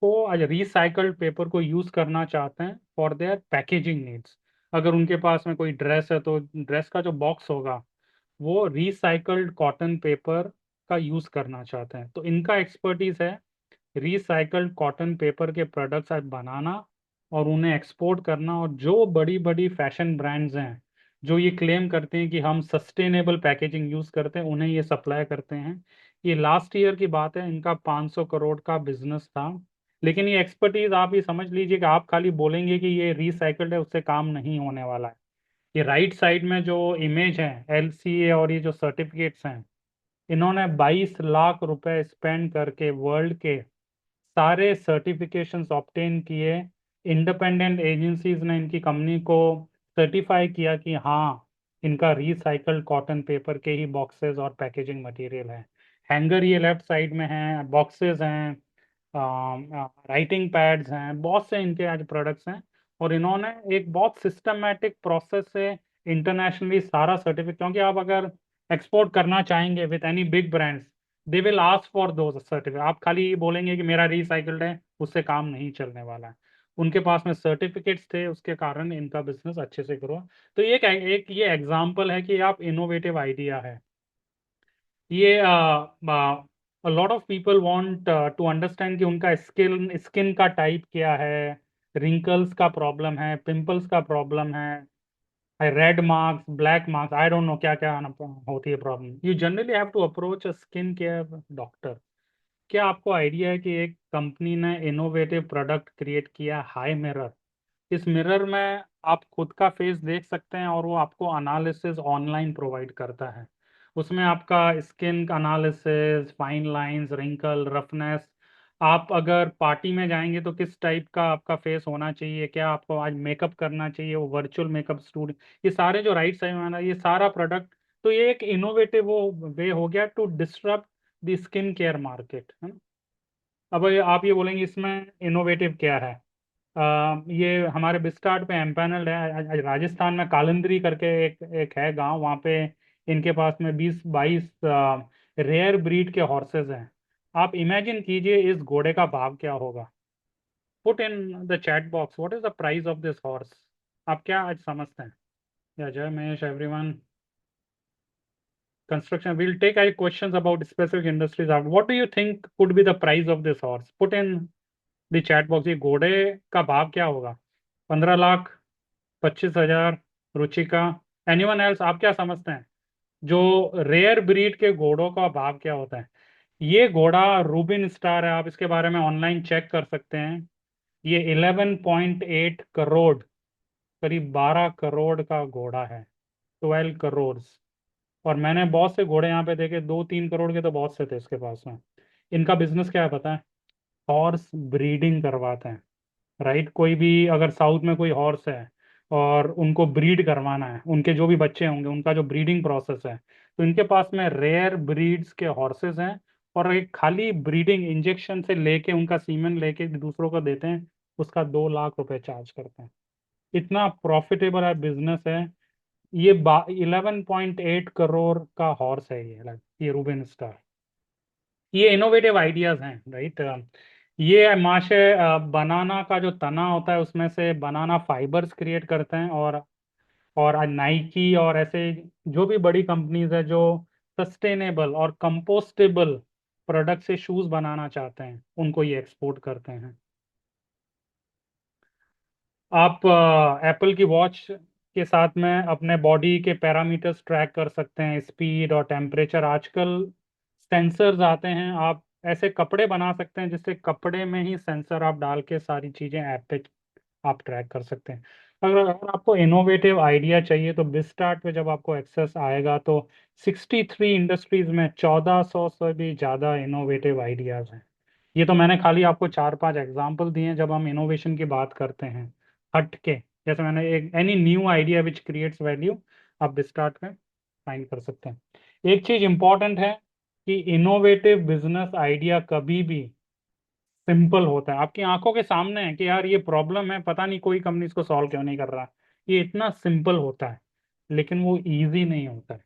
को, आज रिसाइकल्ड पेपर को यूज करना चाहते हैं फॉर देयर पैकेजिंग नीड्स। अगर उनके पास में कोई ड्रेस है, तो ड्रेस का जो बॉक्स होगा वो रिसाइकल्ड कॉटन पेपर का यूज करना चाहते हैं। तो इनका एक्सपर्टीज है रिसाइकल्ड कॉटन पेपर के प्रोडक्ट्स आज बनाना और उन्हें एक्सपोर्ट करना। और जो बड़ी बड़ी फैशन ब्रांड्स हैं जो ये क्लेम करते हैं कि हम सस्टेनेबल पैकेजिंग यूज करते हैं, उन्हें ये सप्लाई करते हैं। ये लास्ट ईयर की बात है, इनका 500 करोड़ का बिजनेस था। लेकिन ये एक्सपर्टीज आप ये समझ लीजिए कि आप खाली बोलेंगे कि ये रिसाइकल्ड है, उससे काम नहीं होने वाला है। ये राइट साइड में जो इमेज है, एलसीए और ये जो सर्टिफिकेट्स हैं, इन्होंने 22 लाख रुपए स्पेंड करके वर्ल्ड के सारे सर्टिफिकेशंस ऑब्टेन किए। इंडिपेंडेंट एजेंसीज ने इनकी कंपनी को सर्टिफाई किया कि हाँ, इनका रिसाइकल्ड कॉटन पेपर के ही बॉक्सेस और पैकेजिंग मटेरियल है। हैंगर ये लेफ्ट साइड में हैं, बॉक्सेस हैं, राइटिंग पैड्स हैं, बहुत से इनके आज प्रोडक्ट्स हैं। और इन्होंने एक बहुत सिस्टमेटिक प्रोसेस से इंटरनेशनली सारा सर्टिफिकेट, क्योंकि आप अगर एक्सपोर्ट करना चाहेंगे with any big brands, they will ask for दो सर्टिफिकेट। आप खाली ये बोलेंगे कि मेरा रिसाइकल्ड है, उससे काम नहीं चलने वाला है। उनके पास में सर्टिफिकेट्स थे, उसके कारण इनका बिजनेस अच्छे से ग्रो। तो ये एक ये एग्जांपल है कि आप इनोवेटिव आइडिया है ये। Lot of people want to understand कि उनका स्किन स्किन का टाइप क्या है, रिंकल्स का प्रॉब्लम है, पिंपल्स का प्रॉब्लम है, red marks, black marks, I don't know क्या क्या होती है problem. You generally have to approach a skin care doctor. क्या आपको आइडिया है कि एक कंपनी ने इनोवेटिव प्रोडक्ट क्रिएट किया, हाई मिरर? इस मिरर में आप खुद का फेस देख सकते हैं, और वो आपको एनालिसिस ऑनलाइन प्रोवाइड करता है। उसमें आपका skin analysis, fine lines, wrinkle, roughness, आप अगर पार्टी में जाएंगे तो किस टाइप का आपका फेस होना चाहिए, क्या आपको आज मेकअप करना चाहिए, वो वर्चुअल मेकअप स्टूडियो, ये सारे जो राइट साइड में ये सारा प्रोडक्ट। तो ये एक इनोवेटिव वो वे हो गया to disturb the skin care market, है ना? अब आप ये बोलेंगे इसमें इनोवेटिव क्या है? ये हमारे बिस्टार्ट पे एम्पैनल्ड है। राजस्थान में कालंदरी करके एक एक है गांव, वहाँ पे इनके पास में 20-22 रेयर ब्रीड के हॉर्सेस हैं। आप इमेजिन कीजिए इस घोड़े का भाव क्या होगा। Put in the chat box what is the price of this horse. आप क्या आज समझते हैं? या जय Mahesh everyone. Construction. We'll take questions about specific industries. What do you think could be the price of this horse? Put in the chat box. ये घोड़े का भाव क्या होगा? 15 लाख, 25 हजार, रुचिका, एनीवन एल्स, आप क्या समझते हैं? जो रेयर ब्रीड के घोड़ों का भाव क्या होता है? ये घोड़ा रूबिन स्टार है, आप इसके बारे में ऑनलाइन चेक कर सकते हैं। ये 11.8 करोड़, करीब 12 करोड़ का घोड़ा है। 12 करोड़। और मैंने बहुत से घोड़े यहाँ पे देखे, 2-3 करोड़ के तो बहुत से थे इसके पास में। इनका बिजनेस क्या है पता है? हॉर्स ब्रीडिंग करवाते हैं। राइट, कोई भी अगर साउथ में कोई हॉर्स है और उनको ब्रीड करवाना है, उनके जो भी बच्चे होंगे उनका जो ब्रीडिंग प्रोसेस है, तो इनके पास में रेयर ब्रीड्स के हॉर्सेस हैं। और एक खाली ब्रीडिंग इंजेक्शन से लेके उनका सीमेन लेके दूसरों को देते हैं, उसका 2 लाख रुपए चार्ज करते हैं। इतना प्रॉफिटेबल है बिजनेस है। ये 11.8 करोड़ का हॉर्स है ये, ये रूबेन स्टार। ये इनोवेटिव आइडियाज हैं, राइट। ये माशे बनाना का जो तना होता है उसमें से बनाना फाइबर्स क्रिएट करते हैं। और नाइकी और ऐसे जो भी बड़ी कंपनीज है जो सस्टेनेबल और कंपोस्टेबल प्रोडक्ट से शूज बनाना चाहते हैं, उनको ये एक्सपोर्ट करते हैं। आप एप्पल की वॉच के साथ में अपने बॉडी के पैरामीटर्स ट्रैक कर सकते हैं, स्पीड और टेम्परेचर। आजकल सेंसर्स आते हैं, आप ऐसे कपड़े बना सकते हैं जिससे कपड़े में ही सेंसर आप डाल के सारी चीज़ें ऐप पे आप ट्रैक कर सकते हैं। अगर आपको इनोवेटिव आइडिया चाहिए तो बिस्टार्ट पे जब आपको एक्सेस आएगा तो 63 इंडस्ट्रीज में 1400 से भी ज़्यादा इनोवेटिव आइडियाज़ हैं। ये तो मैंने खाली आपको 4-5 एग्जाम्पल दिए हैं। जब हम इनोवेशन की बात करते हैं हट के, जैसे मैंने एक any new idea which creates value, आप बिस्टार्ट में फाइंड कर सकते हैं। एक चीज इंपॉर्टेंट है कि इनोवेटिव बिजनेस आइडिया कभी भी सिंपल होता है। आपकी आंखों के सामने है कि यार ये प्रॉब्लम है, पता नहीं कोई कंपनी इसको सॉल्व क्यों नहीं कर रहा। ये इतना सिंपल होता है, लेकिन वो इजी नहीं होता है।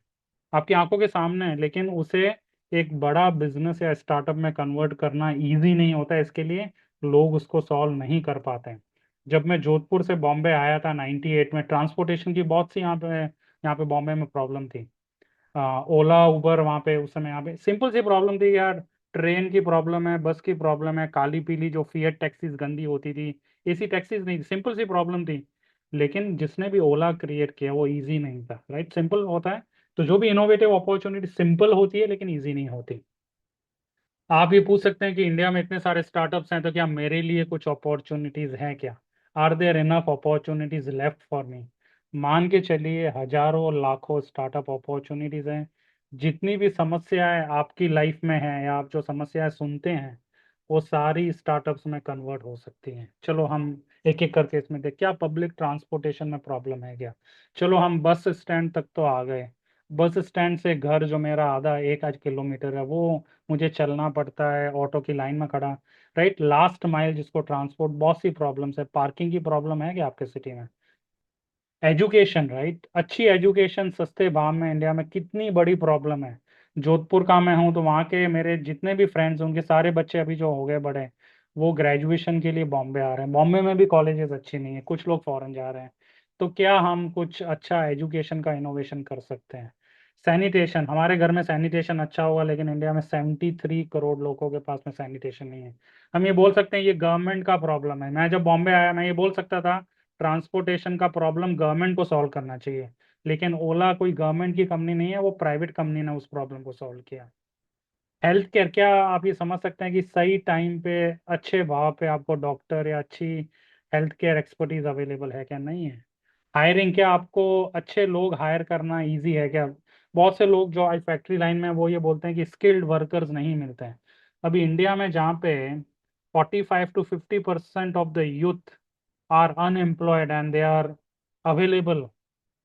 आपकी आंखों के सामने है, लेकिन उसे एक बड़ा बिजनेस या स्टार्टअप में कन्वर्ट करना इजी नहीं होता है। इसके लिए लोग उसको सॉल्व नहीं कर पाते हैं। जब मैं जोधपुर से बॉम्बे आया था 98 में, ट्रांसपोर्टेशन की बहुत सी यहाँ पे बॉम्बे में प्रॉब्लम थी। ओला उबर वहाँ पे उस समय यहाँ पे सिंपल सी प्रॉब्लम थी यार। ट्रेन की प्रॉब्लम है, बस की प्रॉब्लम है, काली पीली जो फिएट टैक्सीज गंदी होती थी, एसी टैक्सीज नहीं थी, सिंपल सी प्रॉब्लम थी। लेकिन जिसने भी ओला क्रिएट किया वो इजी नहीं था, राइट। सिंपल होता है। तो जो भी इनोवेटिव अपॉर्चुनिटी सिंपल होती है लेकिन इजी नहीं होती। आप ये पूछ सकते हैं कि इंडिया में इतने सारे स्टार्टअप्स हैं तो क्या मेरे लिए कुछ अपॉर्चुनिटीज हैं क्या? Are there enough opportunities left for me? मान के चलिए हजारों लाखों स्टार्टअप अपॉर्चुनिटीज हैं। जितनी भी समस्याएं आपकी लाइफ में हैं या आप जो समस्याएं सुनते हैं, वो सारी स्टार्टअप्स में कन्वर्ट हो सकती हैं। चलो हम एक एक करके इसमें देख, क्या पब्लिक ट्रांसपोर्टेशन में प्रॉब्लम है क्या? चलो हम बस स्टैंड तक तो आ गए। बस स्टैंड से घर जो मेरा आधा 1 आध किलोमीटर है, वो मुझे चलना पड़ता है ऑटो की लाइन में खड़ा। राइट, लास्ट माइल जिसको ट्रांसपोर्ट, बहुत सी प्रॉब्लम्स है। पार्किंग की प्रॉब्लम है क्या आपके सिटी में? एजुकेशन, राइट, अच्छी एजुकेशन सस्ते भाव में इंडिया में कितनी बड़ी प्रॉब्लम है। जोधपुर का मैं हूँ तो वहाँ के मेरे जितने भी फ्रेंड्स, उनके सारे बच्चे अभी जो हो गए बड़े, वो ग्रेजुएशन के लिए बॉम्बे आ रहे हैं। बॉम्बे में भी कॉलेजेस अच्छी नहीं है, कुछ लोग फॉरेन जा रहे हैं। तो क्या हम कुछ अच्छा एजुकेशन का इनोवेशन कर सकते हैं? सैनिटेशन, हमारे घर में सैनिटेशन अच्छा होगा, लेकिन इंडिया में 73 करोड़ लोगों के पास में सैनिटेशन नहीं है। हम ये बोल सकते हैं ये गवर्नमेंट का प्रॉब्लम है। मैं जब बॉम्बे आया मैं ये बोल सकता था ट्रांसपोर्टेशन का प्रॉब्लम गवर्नमेंट को सॉल्व करना चाहिए। लेकिन ओला कोई गवर्नमेंट की कंपनी नहीं है, वो प्राइवेट कंपनी ने उस प्रॉब्लम को सॉल्व किया। हेल्थ केयर, क्या आप ये समझ सकते हैं कि सही टाइम पे अच्छे भाव पे आपको डॉक्टर या अच्छी हेल्थ केयर एक्सपर्टीज अवेलेबल है क्या? नहीं है। हायरिंग, क्या आपको अच्छे लोग हायर करना इजी है क्या? बहुत से लोग जो आज फैक्ट्री लाइन में हैं, वो ये बोलते हैं कि स्किल्ड वर्कर्स नहीं मिलते हैं। अभी इंडिया में जहाँ पे 45 to 50% of the youth are unemployed and they are available,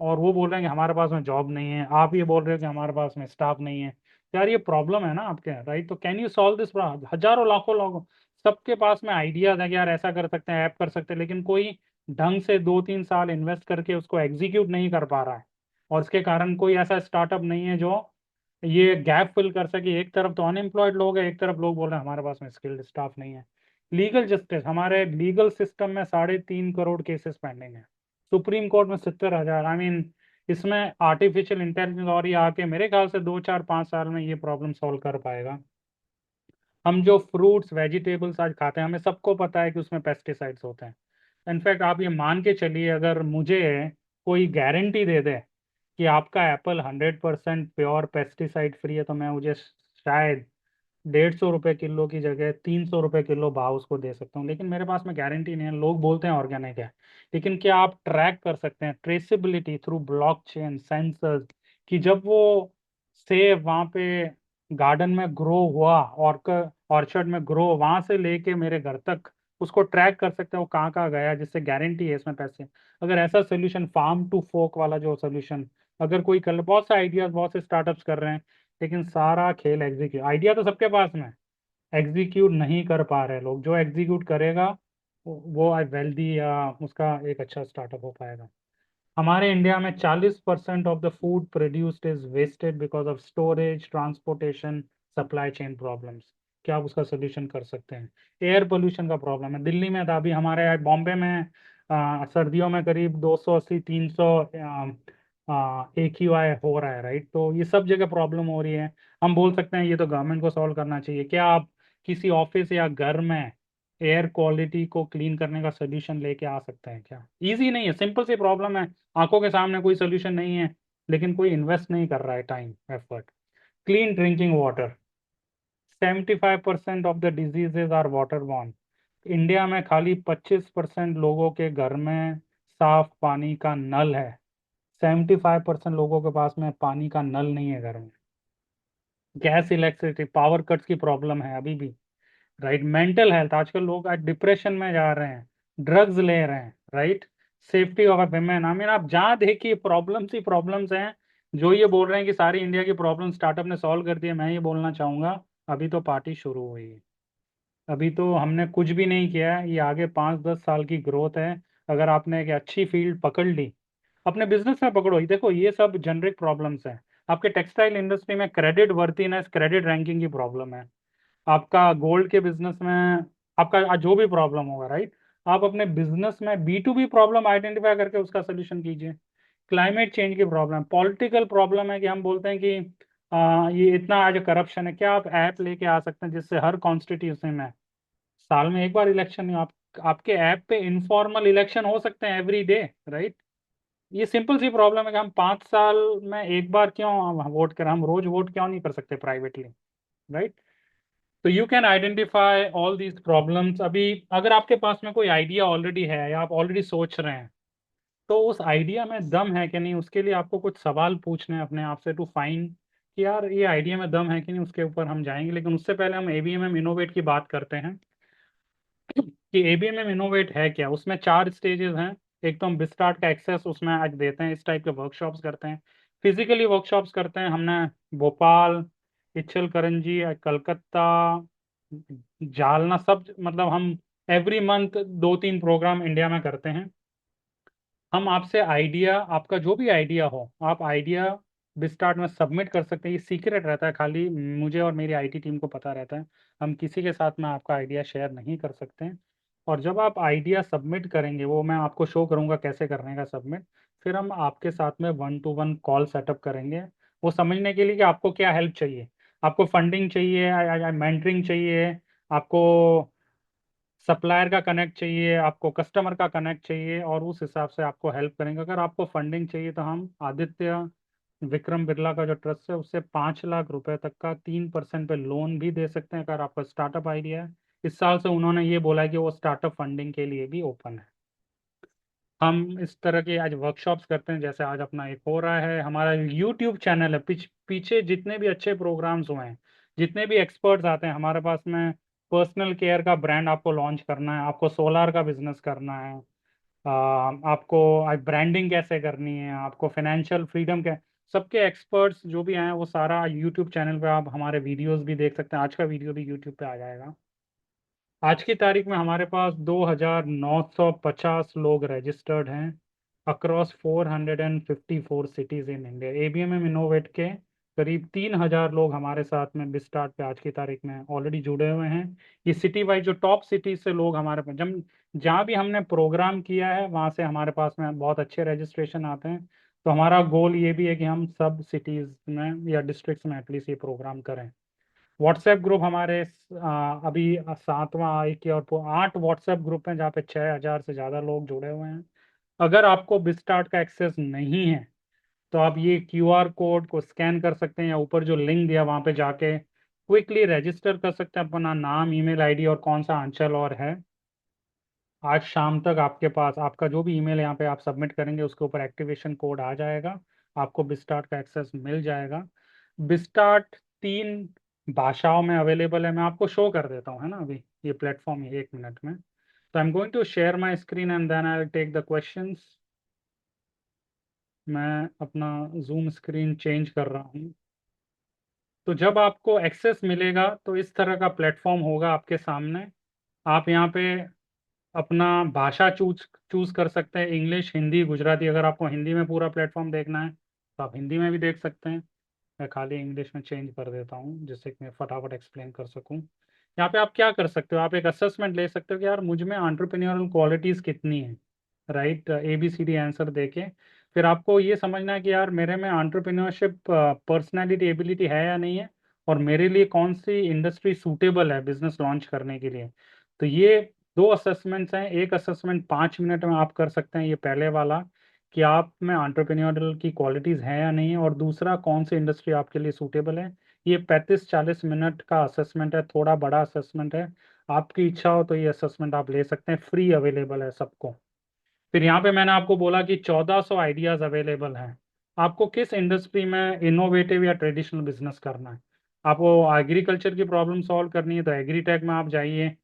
और वो बोल रहे हैं कि हमारे पास में जॉब नहीं है। आप ये बोल रहे हो कि हमारे पास में स्टाफ नहीं है। यार ये प्रॉब्लम है ना आपके, राइट। तो कैन यू सॉल्व दिस? हजारों लाखों लोग सबके पास में आइडियाज है कि यार ऐसा कर सकते हैं, ऐप कर सकते हैं, लेकिन कोई ढंग से 2-3 साल इन्वेस्ट करके उसको एग्जीक्यूट नहीं कर पा रहा है। और इसके कारण कोई ऐसा स्टार्टअप नहीं है जो ये गैप फिल कर सके। एक तरफ तो अनएम्प्लॉयड लोग हैं, एक तरफ लोग बोल रहे हैं हमारे पास में स्किल्ड स्टाफ नहीं है। लीगल जस्टिस, हमारे लीगल सिस्टम में 3.5 करोड़ केसेस पेंडिंग है, सुप्रीम कोर्ट में 70,000। आई मीन इसमें आर्टिफिशियल इंटेलिजेंस और ये आके मेरे ख्याल से 2-4-5 साल में ये प्रॉब्लम सॉल्व कर पाएगा। हम जो फ्रूट्स वेजिटेबल्स आज खाते हैं, हमें सबको पता है कि उसमें पेस्टिसाइड्स होते हैं। इनफैक्ट आप ये मान के चलिए, अगर मुझे कोई गारंटी दे दे कि आपका एप्पल 100% प्योर पेस्टिसाइड फ्री है, तो मैं मुझे शायद 150 रुपये किलो की जगह 300 रुपये किलो भाव उसको दे सकता हूँ। लेकिन मेरे पास में गारंटी नहीं है। लोग बोलते हैं ऑर्गेनिक है, लेकिन क्या आप ट्रैक कर सकते हैं ट्रेसेबिलिटी थ्रू ब्लॉकचेन सेंसर्स कि जब वो सेब वहाँ पे गार्डन में ग्रो हुआ, और ऑर्चर्ड में ग्रो, वहां से लेके मेरे घर तक उसको ट्रैक कर सकते हैं वो कहाँ कहाँ गया, जिससे गारंटी है इसमें पैसे। अगर ऐसा सोल्यूशन, फार्म टू फोक वाला जो सोल्यूशन अगर कोई कर ले, बहुत से आइडियाज बहुत से स्टार्टअप्स कर रहे हैं, लेकिन सारा खेल एग्जीक्यूट। आइडिया तो सबके पास में, एग्जीक्यूट नहीं कर पा रहे लोग। जो एग्जीक्यूट करेगा वो वेल्दी या उसका एक अच्छा स्टार्टअप हो पाएगा। हमारे इंडिया में 40% of the food produced is wasted because of storage, transportation, supply chain problems. क्या आप उसका सोल्यूशन कर सकते हैं? एयर पोल्यूशन का प्रॉब्लम है, दिल्ली में था, अभी हमारे यहाँ बॉम्बे में सर्दियों में करीब 280-300 AQI हो रहा है, राइट? तो ये सब जगह प्रॉब्लम हो रही है। हम बोल सकते हैं ये तो गवर्नमेंट को सॉल्व करना चाहिए। क्या आप किसी ऑफिस या घर में एयर क्वालिटी को क्लीन करने का सोल्यूशन लेके आ सकते हैं क्या? इजी नहीं है, सिंपल सी प्रॉब्लम है, आंखों के सामने कोई सोल्यूशन नहीं है, लेकिन कोई इन्वेस्ट नहीं कर रहा है time effort. Clean drinking water, 75% of the diseases are water borne. India में खाली 25% लोगों के घर में साफ पानी का नल है। 75% लोगों के पास में पानी का नल नहीं है घर में। गैस, इलेक्ट्रिसिटी, पावर कट्स की प्रॉब्लम है अभी भी, राइट? मेंटल हेल्थ, आजकल लोग आज डिप्रेशन में जा रहे हैं, ड्रग्स ले रहे हैं, right? Safety of women, I mean आप जहाँ देखिए प्रॉब्लम्स ही प्रॉब्लम्स हैं। जो ये बोल रहे हैं कि सारी इंडिया की प्रॉब्लम स्टार्टअप ने सॉल्व कर दी है, मैं ये बोलना चाहूंगा अभी तो पार्टी शुरू हुई है। अभी तो हमने कुछ भी नहीं किया है, ये आगे 5-10 साल की ग्रोथ है। अगर आपने एक अच्छी फील्ड पकड़ ली, अपने बिजनेस में पकड़ो। ये देखो ये सब जेनरिक प्रॉब्लम्स हैं। आपके टेक्सटाइल इंडस्ट्री में क्रेडिट वर्थीनेस, क्रेडिट रैंकिंग की प्रॉब्लम है। आपका गोल्ड के बिजनेस में आपका आज जो भी प्रॉब्लम होगा, राइट? आप अपने बिजनेस में B2B प्रॉब्लम आइडेंटिफाई करके उसका सोल्यूशन कीजिए। क्लाइमेट चेंज की प्रॉब्लम, पॉलिटिकल प्रॉब्लम है कि हम बोलते हैं कि ये इतना आज करप्शन है। क्या आप ऐप लेके आ सकते हैं जिससे हर कॉन्स्टिट्यूशन में साल में एक बार इलेक्शन नहीं, आप आपके ऐप पे इनफॉर्मल इलेक्शन हो सकते हैं एवरी डे, राइट? ये सिंपल सी प्रॉब्लम है कि हम 5 साल में एक बार क्यों वोट करें, हम रोज वोट क्यों नहीं कर सकते प्राइवेटली, राइट? तो you can identify all these problems. अभी अगर आपके पास में कोई आइडिया ऑलरेडी है या आप ऑलरेडी सोच रहे हैं, तो उस आइडिया में दम है कि नहीं, उसके लिए आपको कुछ सवाल पूछने हैं अपने आप से टू फाइंड कि यार ये आइडिया में दम है कि नहीं, उसके ऊपर हम जाएंगे। लेकिन उससे पहले हम ABMM इनोवेट की बात करते हैं कि ABMM इनोवेट है क्या। उसमें 4 स्टेजेस हैं। एक तो हम बिस्टार्ट का एक्सेस उसमें आज देते हैं, इस टाइप के वर्कशॉप्स करते हैं, फिजिकली वर्कशॉप्स करते हैं। हमने भोपाल, इच्छल करंजी, कलकत्ता, जालना, सब मतलब हम एवरी मंथ 2-3 प्रोग्राम इंडिया में करते हैं। हम आपसे आइडिया, आपका जो भी आइडिया हो, आप आइडिया बिस्टार्ट में सबमिट कर सकते हैं। ये सीक्रेट रहता है, खाली मुझे और मेरी IT टीम को पता रहता है। हम किसी के साथ में आपका आइडिया शेयर नहीं कर सकते हैं। और जब आप आइडिया सबमिट करेंगे, वो मैं आपको शो करूंगा कैसे करने का सबमिट। फिर हम आपके साथ में 1-to-1 कॉल सेटअप करेंगे, वो समझने के लिए कि आपको क्या हेल्प चाहिए। आपको फंडिंग चाहिए, मेंटरिंग चाहिए, आपको सप्लायर का कनेक्ट चाहिए, आपको कस्टमर का कनेक्ट चाहिए, और उस हिसाब से आपको हेल्प करेंगे। अगर आपको फंडिंग चाहिए तो हम आदित्य विक्रम बिरला का जो ट्रस्ट है उससे 5 लाख रुपए तक का 3% पे लोन भी दे सकते हैं, अगर आपका स्टार्टअप आइडिया है। इस साल से उन्होंने ये बोला है कि वो स्टार्टअप फंडिंग के लिए भी ओपन है। हम इस तरह के आज वर्कशॉप्स करते हैं, जैसे आज अपना एक हो रहा है। हमारा यूट्यूब चैनल है, पीछे जितने भी अच्छे प्रोग्राम्स हुए हैं, जितने भी एक्सपर्ट्स आते हैं हमारे पास में, पर्सनल केयर का ब्रांड आपको लॉन्च करना है, आपको सोलार का बिजनेस करना है, आपको आज ब्रांडिंग कैसे करनी है, आपको फाइनेंशियल फ्रीडम क्या, सबके एक्सपर्ट्स जो भी हैं वो सारा यूट्यूब चैनल पे आप हमारे वीडियोस भी देख सकते हैं। आज का वीडियो भी यूट्यूब पे आ जाएगा। आज की तारीख में हमारे पास 2,950 लोग रजिस्टर्ड हैं across 454 cities in India. ABMM innovate के करीब 3,000 लोग हमारे साथ में बिस्टार्ट पे आज की तारीख में ऑलरेडी जुड़े हुए हैं। ये सिटी वाइज जो टॉप सिटीज से लोग हमारे पास, जब जहाँ भी हमने प्रोग्राम किया है वहाँ से हमारे पास में बहुत अच्छे रजिस्ट्रेशन आते हैं। तो हमारा गोल ये भी है कि हम सब सिटीज में या डिस्ट्रिक्ट्स में एटलीस्ट ये प्रोग्राम करें। व्हाट्सएप ग्रुप हमारे अभी 7वां आई कि और 8 व्हाट्सएप ग्रुप हैं जहाँ पे 6,000 से ज़्यादा लोग जुड़े हुए हैं। अगर आपको बिस्टार्ट का एक्सेस नहीं है तो आप ये क्यूआर कोड को स्कैन कर सकते हैं या ऊपर जो लिंक दिया वहाँ पे जाके क्विकली रजिस्टर कर सकते हैं अपना नाम, ईमेल आईडी और कौन सा अंचल और है। आज शाम तक आपके पास आपका जो भी ईमेल यहाँ पे आप सबमिट करेंगे उसके ऊपर एक्टिवेशन कोड आ जाएगा, आपको बिस्टार्ट का एक्सेस मिल जाएगा। बिस्टार्ट 3 भाषाओं में अवेलेबल है। मैं आपको शो कर देता हूँ, है ना, अभी ये प्लेटफॉर्म ही 1 मिनट में। तो I am going to share my screen and then I take the questions. मैं अपना जूम स्क्रीन चेंज कर रहा हूँ। तो जब आपको एक्सेस मिलेगा तो इस तरह का प्लेटफॉर्म होगा आपके सामने। आप यहाँ पे अपना भाषा चूज चूज कर सकते हैं, इंग्लिश, हिंदी, गुजराती। अगर आपको हिंदी में पूरा प्लेटफॉर्म देखना है तो आप हिंदी में भी देख सकते हैं। मैं खाली इंग्लिश में चेंज कर देता हूँ जिससे कि मैं फटाफट एक्सप्लेन कर सकूँ। यहाँ पे आप क्या कर सकते हो, आप एक असेसमेंट ले सकते हो कि यार मुझ में एंटरप्रेन्योरल क्वालिटीज़ कितनी है। राइट, ABCD आंसर देके फिर आपको ये समझना है कि यार मेरे में एंटरप्रेन्योरशिप पर्सनैलिटी एबिलिटी है या नहीं है, और मेरे लिए कौन सी इंडस्ट्री सूटेबल है बिजनेस लॉन्च करने के लिए। तो ये 2 असेसमेंट्स हैं। एक असेसमेंट 5 मिनट में आप कर सकते हैं, ये पहले वाला, कि आप में एंटरप्रेन्योरल की क्वालिटीज़ हैं या नहीं है, और दूसरा कौन सी इंडस्ट्री आपके लिए सूटेबल है। ये 35-40 मिनट का असेसमेंट है, थोड़ा बड़ा असेसमेंट है। आपकी इच्छा हो तो ये असेसमेंट आप ले सकते हैं, फ्री अवेलेबल है सबको। फिर यहाँ पे मैंने आपको बोला कि 1,400 आइडियाज अवेलेबल हैं। आपको किस इंडस्ट्री में इनोवेटिव या ट्रेडिशनल बिजनेस करना है। आपको एग्रीकल्चर की प्रॉब्लम सॉल्व करनी है तो एग्रीटेक में आप जाइए।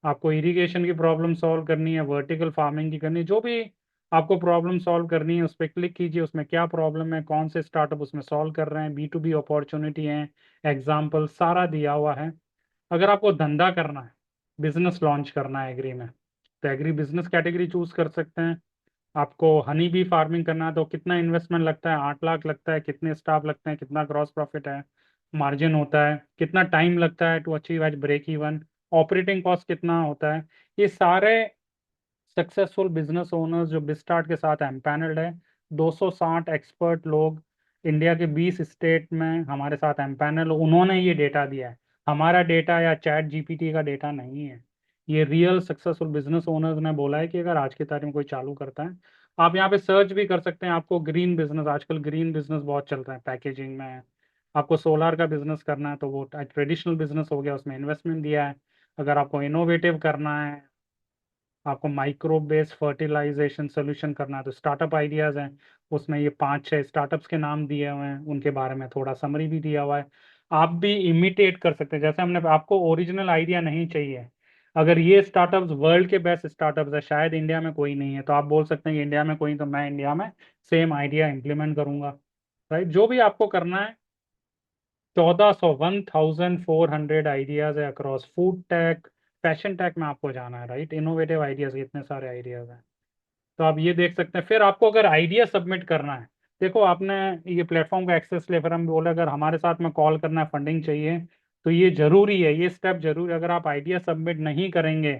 आपको इरिगेशन की प्रॉब्लम सॉल्व करनी है, वर्टिकल फार्मिंग की करनी है, जो भी आपको प्रॉब्लम सॉल्व करनी है उस पर क्लिक कीजिए, उसमें क्या प्रॉब्लम है, कौन से स्टार्टअप उसमें सॉल्व कर रहे हैं, B2B अपॉर्चुनिटी है, एग्जाम्पल सारा दिया हुआ है। अगर आपको धंधा करना है, बिजनेस लॉन्च करना है एग्री में, तो एग्री बिजनेस कैटेगरी चूज कर सकते हैं। आपको हनी बी फार्मिंग करना है तो कितना इन्वेस्टमेंट लगता है, 8 लाख लगता है, कितने स्टाफ लगते हैं, कितना ग्रॉस प्रॉफिट है, मार्जिन होता है, कितना टाइम लगता है to achieve at break even, operating cost कितना होता है। ये सारे सक्सेसफुल बिजनेस ओनर्स जो बिस्टार्ट के साथ एम्पैनल्ड है, 260 एक्सपर्ट लोग इंडिया के 20 स्टेट में हमारे साथ एम्पैनल, उन्होंने ये डेटा दिया है। हमारा डेटा या ChatGPT का डेटा नहीं है। ये रियल सक्सेसफुल बिजनेस ओनर्स ने बोला है कि अगर आज की तारीख में कोई चालू करता है, आप यहाँ पे सर्च भी कर सकते हैं। आपको ग्रीन बिजनेस, आजकल ग्रीन बिजनेस बहुत चल रहा है, पैकेजिंग में। आपको सोलार का बिजनेस करना है तो वो ट्रेडिशनल बिजनेस हो गया, उसमें इन्वेस्टमेंट दिया है। अगर आपको इनोवेटिव करना है, आपको माइक्रो बेस्ड फर्टिलाइजेशन सोल्यूशन करना है, तो स्टार्टअप आइडियाज हैं, उसमें ये 5-6 स्टार्टअप्स के नाम दिए हुए हैं, उनके बारे में थोड़ा समरी भी दिया हुआ है। आप भी इमिटेट कर सकते हैं, जैसे हमने, आपको ओरिजिनल आइडिया नहीं चाहिए। अगर ये स्टार्टअप्स वर्ल्ड के बेस्ट स्टार्टअप्स है, शायद इंडिया में कोई नहीं है, तो आप बोल सकते हैं कि इंडिया में कोई, तो मैं इंडिया में सेम आइडिया इम्प्लीमेंट करूंगा। राइट, जो भी आपको करना है। 1,400 आइडियाज है across food tech, fashion tech में आपको जाना है। राइट, इनोवेटिव आइडियाज, इतने सारे आइडियाज हैं। तो आप ये देख सकते हैं। फिर आपको अगर आइडिया सबमिट करना है, देखो आपने ये प्लेटफॉर्म का एक्सेस ले, फिर हम बोले अगर हमारे साथ में कॉल करना है, फंडिंग चाहिए, तो ये जरूरी है, ये स्टेप जरूरी है। अगर आप आइडिया सबमिट नहीं करेंगे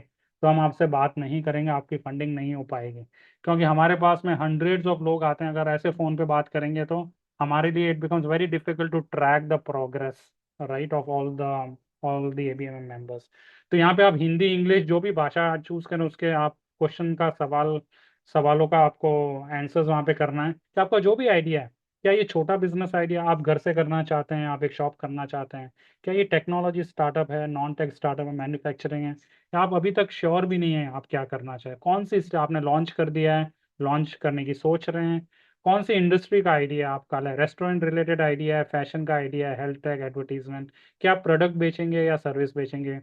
तो हम आपसे बात नहीं करेंगे, आपकी फंडिंग नहीं हो पाएगी। क्योंकि हमारे पास में हंड्रेड्स ऑफ लोग आते हैं, अगर ऐसे फोन पे बात करेंगे तो हमारे लिए it becomes very difficult to track the progress, right, of all the ABMM members. तो यहाँ पे आप हिंदी, इंग्लिश, जो भी भाषा चूज करें उसके आप क्वेश्चन का सवालों का आपको आंसर्स वहाँ पे करना है कि आपका जो भी आइडिया है, क्या ये छोटा बिजनेस आइडिया आप घर से करना चाहते हैं, आप एक शॉप करना चाहते हैं, क्या ये टेक्नोलॉजी स्टार्टअप है, नॉन टेक स्टार्टअप है, मैन्युफैक्चरिंग है, या आप अभी तक श्योर भी नहीं है आप क्या करना चाहें, कौन सी आपने लॉन्च कर दिया है, लॉन्च करने की सोच रहे हैं, कौन सी इंडस्ट्री का आइडिया आपका है, रेस्टोरेंट रिलेटेड आइडिया है, फैशन का आइडिया है, हेल्थ टेक, एडवर्टीजमेंट, क्या आप प्रोडक्ट बेचेंगे या सर्विस बेचेंगे।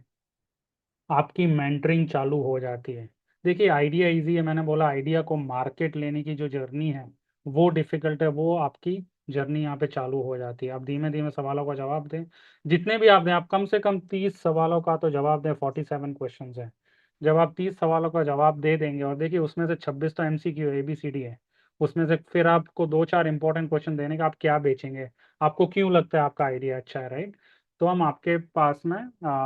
आपकी मेंटरिंग चालू हो जाती है। देखिए आइडिया इजी है, मैंने बोला आइडिया को मार्केट लेने की जो जर्नी है वो डिफिकल्ट है, वो आपकी जर्नी यहाँ पे चालू हो जाती है। आप धीमे धीमे सवालों का जवाब दें, जितने भी आप दें, आप कम से कम 30 सवालों का तो जवाब दें। 47 क्वेश्चन है। जब आप 30 सवालों का जवाब दे देंगे, और देखिए उसमें से 26 तो एमसीक्यू ABCD है, उसमें से फिर आपको दो चार इंपॉर्टेंट क्वेश्चन देने का, आप क्या बेचेंगे, आपको क्यों लगता है आपका आइडिया अच्छा है, राइट। तो हम आपके पास में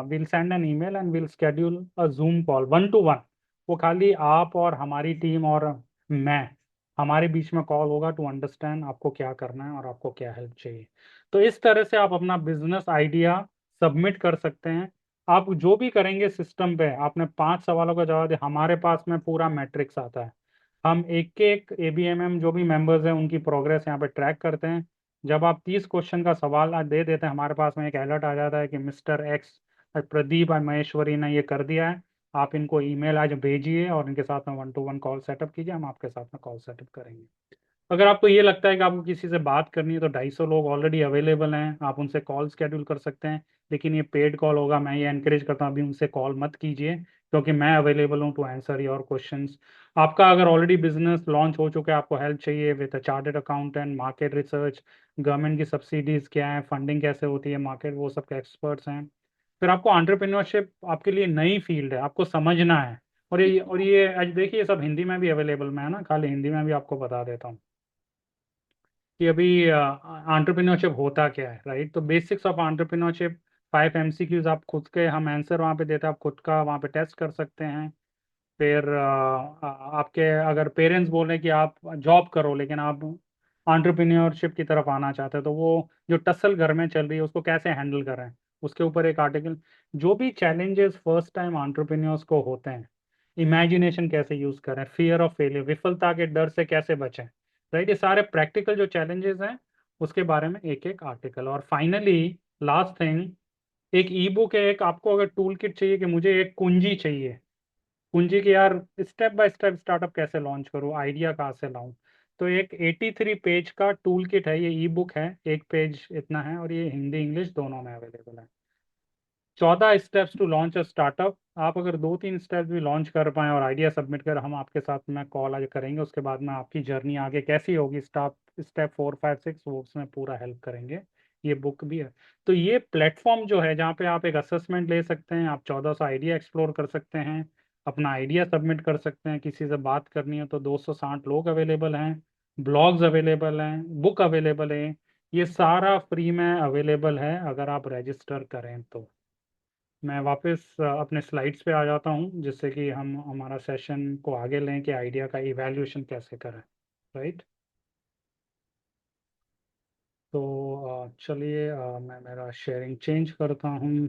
will send an email and will schedule a Zoom call 1 to 1। वो खाली आप और हमारी टीम और मैं, हमारे बीच में कॉल होगा टू अंडरस्टैंड आपको क्या करना है और आपको क्या हेल्प चाहिए। तो इस तरह से आप अपना बिजनेस आइडिया सबमिट कर सकते हैं। आप जो भी करेंगे सिस्टम पे, आपने 5 सवालों का जवाब दिया, हमारे पास में पूरा मैट्रिक्स आता है। हम एक एक ABMM जो भी मेंबर्स हैं उनकी प्रोग्रेस यहाँ पे ट्रैक करते हैं। जब आप 30 क्वेश्चन का सवाल दे देते हैं, हमारे पास में एक अलर्ट आ जाता है कि मिस्टर एक्स प्रदीप और महेश्वरी ने ये कर दिया है, आप इनको ईमेल आज भेजिए और इनके साथ में 1 to 1 कॉल सेटअप कीजिए, हम आपके साथ में कॉल सेटअप करेंगे। अगर आपको ये लगता है कि आपको किसी से बात करनी है, तो 250 लोग ऑलरेडी अवेलेबल हैं, आप उनसे कॉल स्केड्यूल कर सकते हैं। लेकिन ये पेड कॉल होगा, मैं ये एनकरेज करता हूँ अभी उनसे कॉल मत कीजिए, क्योंकि मैं अवेलेबल हूँ टू आंसर योर क्वेश्चंस। आपका अगर ऑलरेडी बिजनेस लॉन्च हो चुका है, आपको हेल्प चाहिए with chartered accountant, market research, government की सब्सिडीज क्या है, फंडिंग कैसे होती है, मार्केट, वो सब के एक्सपर्ट्स हैं। फिर आपको एंटरप्रेन्योरशिप आपके लिए नई फील्ड है, आपको समझना है। और ये आज देखिए, ये सब हिंदी में भी अवेलेबल, मैं ना खाली हिंदी में भी आपको बता देता हूँ कि अभी एंटरप्रेन्योरशिप होता क्या है, राइट। तो बेसिक्स ऑफ एंटरप्रेन्योरशिप, 5 MCQs, आप खुद के, हम आंसर वहाँ पे देते हैं, आप खुद का वहाँ पे टेस्ट कर सकते हैं। फिर आपके अगर पेरेंट्स बोले कि आप जॉब करो लेकिन आप एंटरप्रेन्योरशिप की तरफ आना चाहते हैं, तो वो जो टसल घर में चल रही है उसको कैसे हैंडल करें, उसके ऊपर एक आर्टिकल। जो भी चैलेंजेस फर्स्ट टाइम एंटरप्रेन्योर्स को होते हैं, इमेजिनेशन कैसे यूज करें, फियर ऑफ फेलियर, विफलता के डर से कैसे बचें, राइट, ये सारे प्रैक्टिकल जो चैलेंजेस हैं उसके बारे में एक एक आर्टिकल। और फाइनली लास्ट थिंग, एक ई बुक है, एक आपको अगर टूल किट चाहिए कि मुझे एक कुंजी चाहिए, कुंजी की यार, स्टेप बाय स्टेप स्टार्टअप कैसे लॉन्च करूँ, आइडिया कहाँ से लाऊं, तो एक 83 पेज का टूल किट है, ये ई बुक है, एक पेज इतना है, और ये हिंदी इंग्लिश दोनों में अवेलेबल है। 14 steps to launch a startup. आप अगर 2-3 स्टेप्स भी लॉन्च कर पाए और आइडिया सबमिट कर, हम आपके साथ में कॉल आज करेंगे, उसके बाद में आपकी जर्नी आगे कैसी होगी, स्टाप स्टेप 4, 5, 6, वो उसमें पूरा हेल्प करेंगे। ये बुक भी है। तो ये प्लेटफॉर्म जो है जहाँ पे आप एक असेसमेंट ले सकते हैं, आप 1400 आइडिया एक्सप्लोर कर सकते हैं, अपना आइडिया सबमिट कर सकते हैं, किसी से बात करनी है तो 260 लोग अवेलेबल हैं, ब्लॉग्स अवेलेबल हैं, बुक अवेलेबल है, ये सारा फ्री में अवेलेबल है अगर आप रजिस्टर करें तो। मैं वापस अपने स्लाइड्स पे आ जाता हूँ, जिससे कि हम हमारा सेशन को आगे लें कि आइडिया का इवैल्यूएशन कैसे करें, राइट। तो चलिए, मैं मेरा शेयरिंग चेंज करता हूँ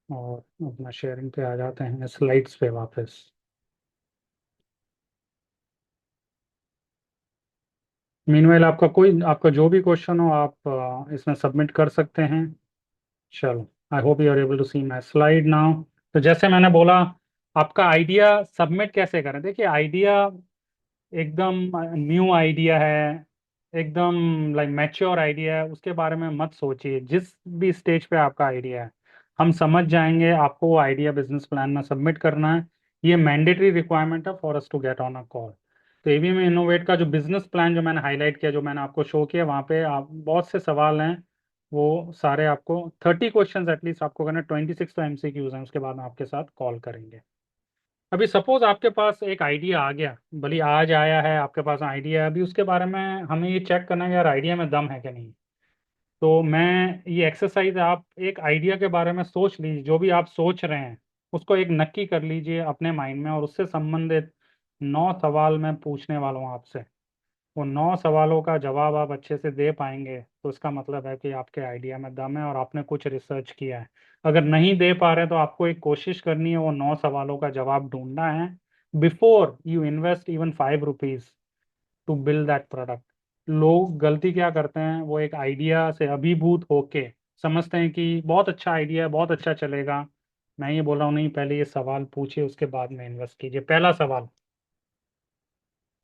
और अपना शेयरिंग पे आ जाते हैं, स्लाइड्स पे वापस। मीनवाइल आपका जो भी क्वेश्चन हो, आप इसमें सबमिट कर सकते हैं। चलो, I hope you are able to see my slide now. तो जैसे मैंने बोला, आपका आइडिया सबमिट कैसे करें। देखिए, आइडिया एकदम न्यू आइडिया है, एकदम लाइक मैच्योर आइडिया है, उसके बारे में मत सोचिए। जिस भी स्टेज पे आपका आइडिया है, हम समझ जाएंगे, आपको वो आइडिया बिजनेस प्लान में सबमिट करना है। ये मैंडेटरी रिक्वायरमेंट है for us to get on a call. तो एवीएम इनोवेट का जो बिजनेस प्लान जो मैंने हाईलाइट किया, जो मैंने आपको शो किया, वहाँ पे आप बहुत से सवाल हैं, वो सारे आपको 30 क्वेश्चन एटलीस्ट आपको करना, 26 तो MCQs हैं, उसके बाद हम आपके साथ कॉल करेंगे। अभी सपोज आपके पास एक आइडिया आ गया, भले आज आया है आपके पास आइडिया, अभी उसके बारे में हमें ये चेक करना है यार आइडिया में दम है कि नहीं। तो मैं, ये एक्सरसाइज है, आप एक आइडिया के बारे में सोच लीजिए, जो भी आप सोच रहे हैं उसको एक नक्की कर लीजिए अपने माइंड में, और उससे संबंधित 9 सवाल मैं पूछने वाला हूँ आपसे। वो 9 सवालों का जवाब आप अच्छे से दे पाएंगे तो इसका मतलब है कि आपके आइडिया में दम है और आपने कुछ रिसर्च किया है। अगर नहीं दे पा रहे तो आपको एक कोशिश करनी है, वो 9 सवालों का जवाब ढूंढना है before you invest even ₹5 to build that product. लोग गलती क्या करते हैं, वो एक आइडिया से अभिभूत होके समझते हैं कि बहुत अच्छा आइडिया है, बहुत अच्छा चलेगा। मैं ये बोल रहा हूँ, नहीं, पहले ये सवाल पूछिए उसके बाद में इन्वेस्ट कीजिए। पहला सवाल,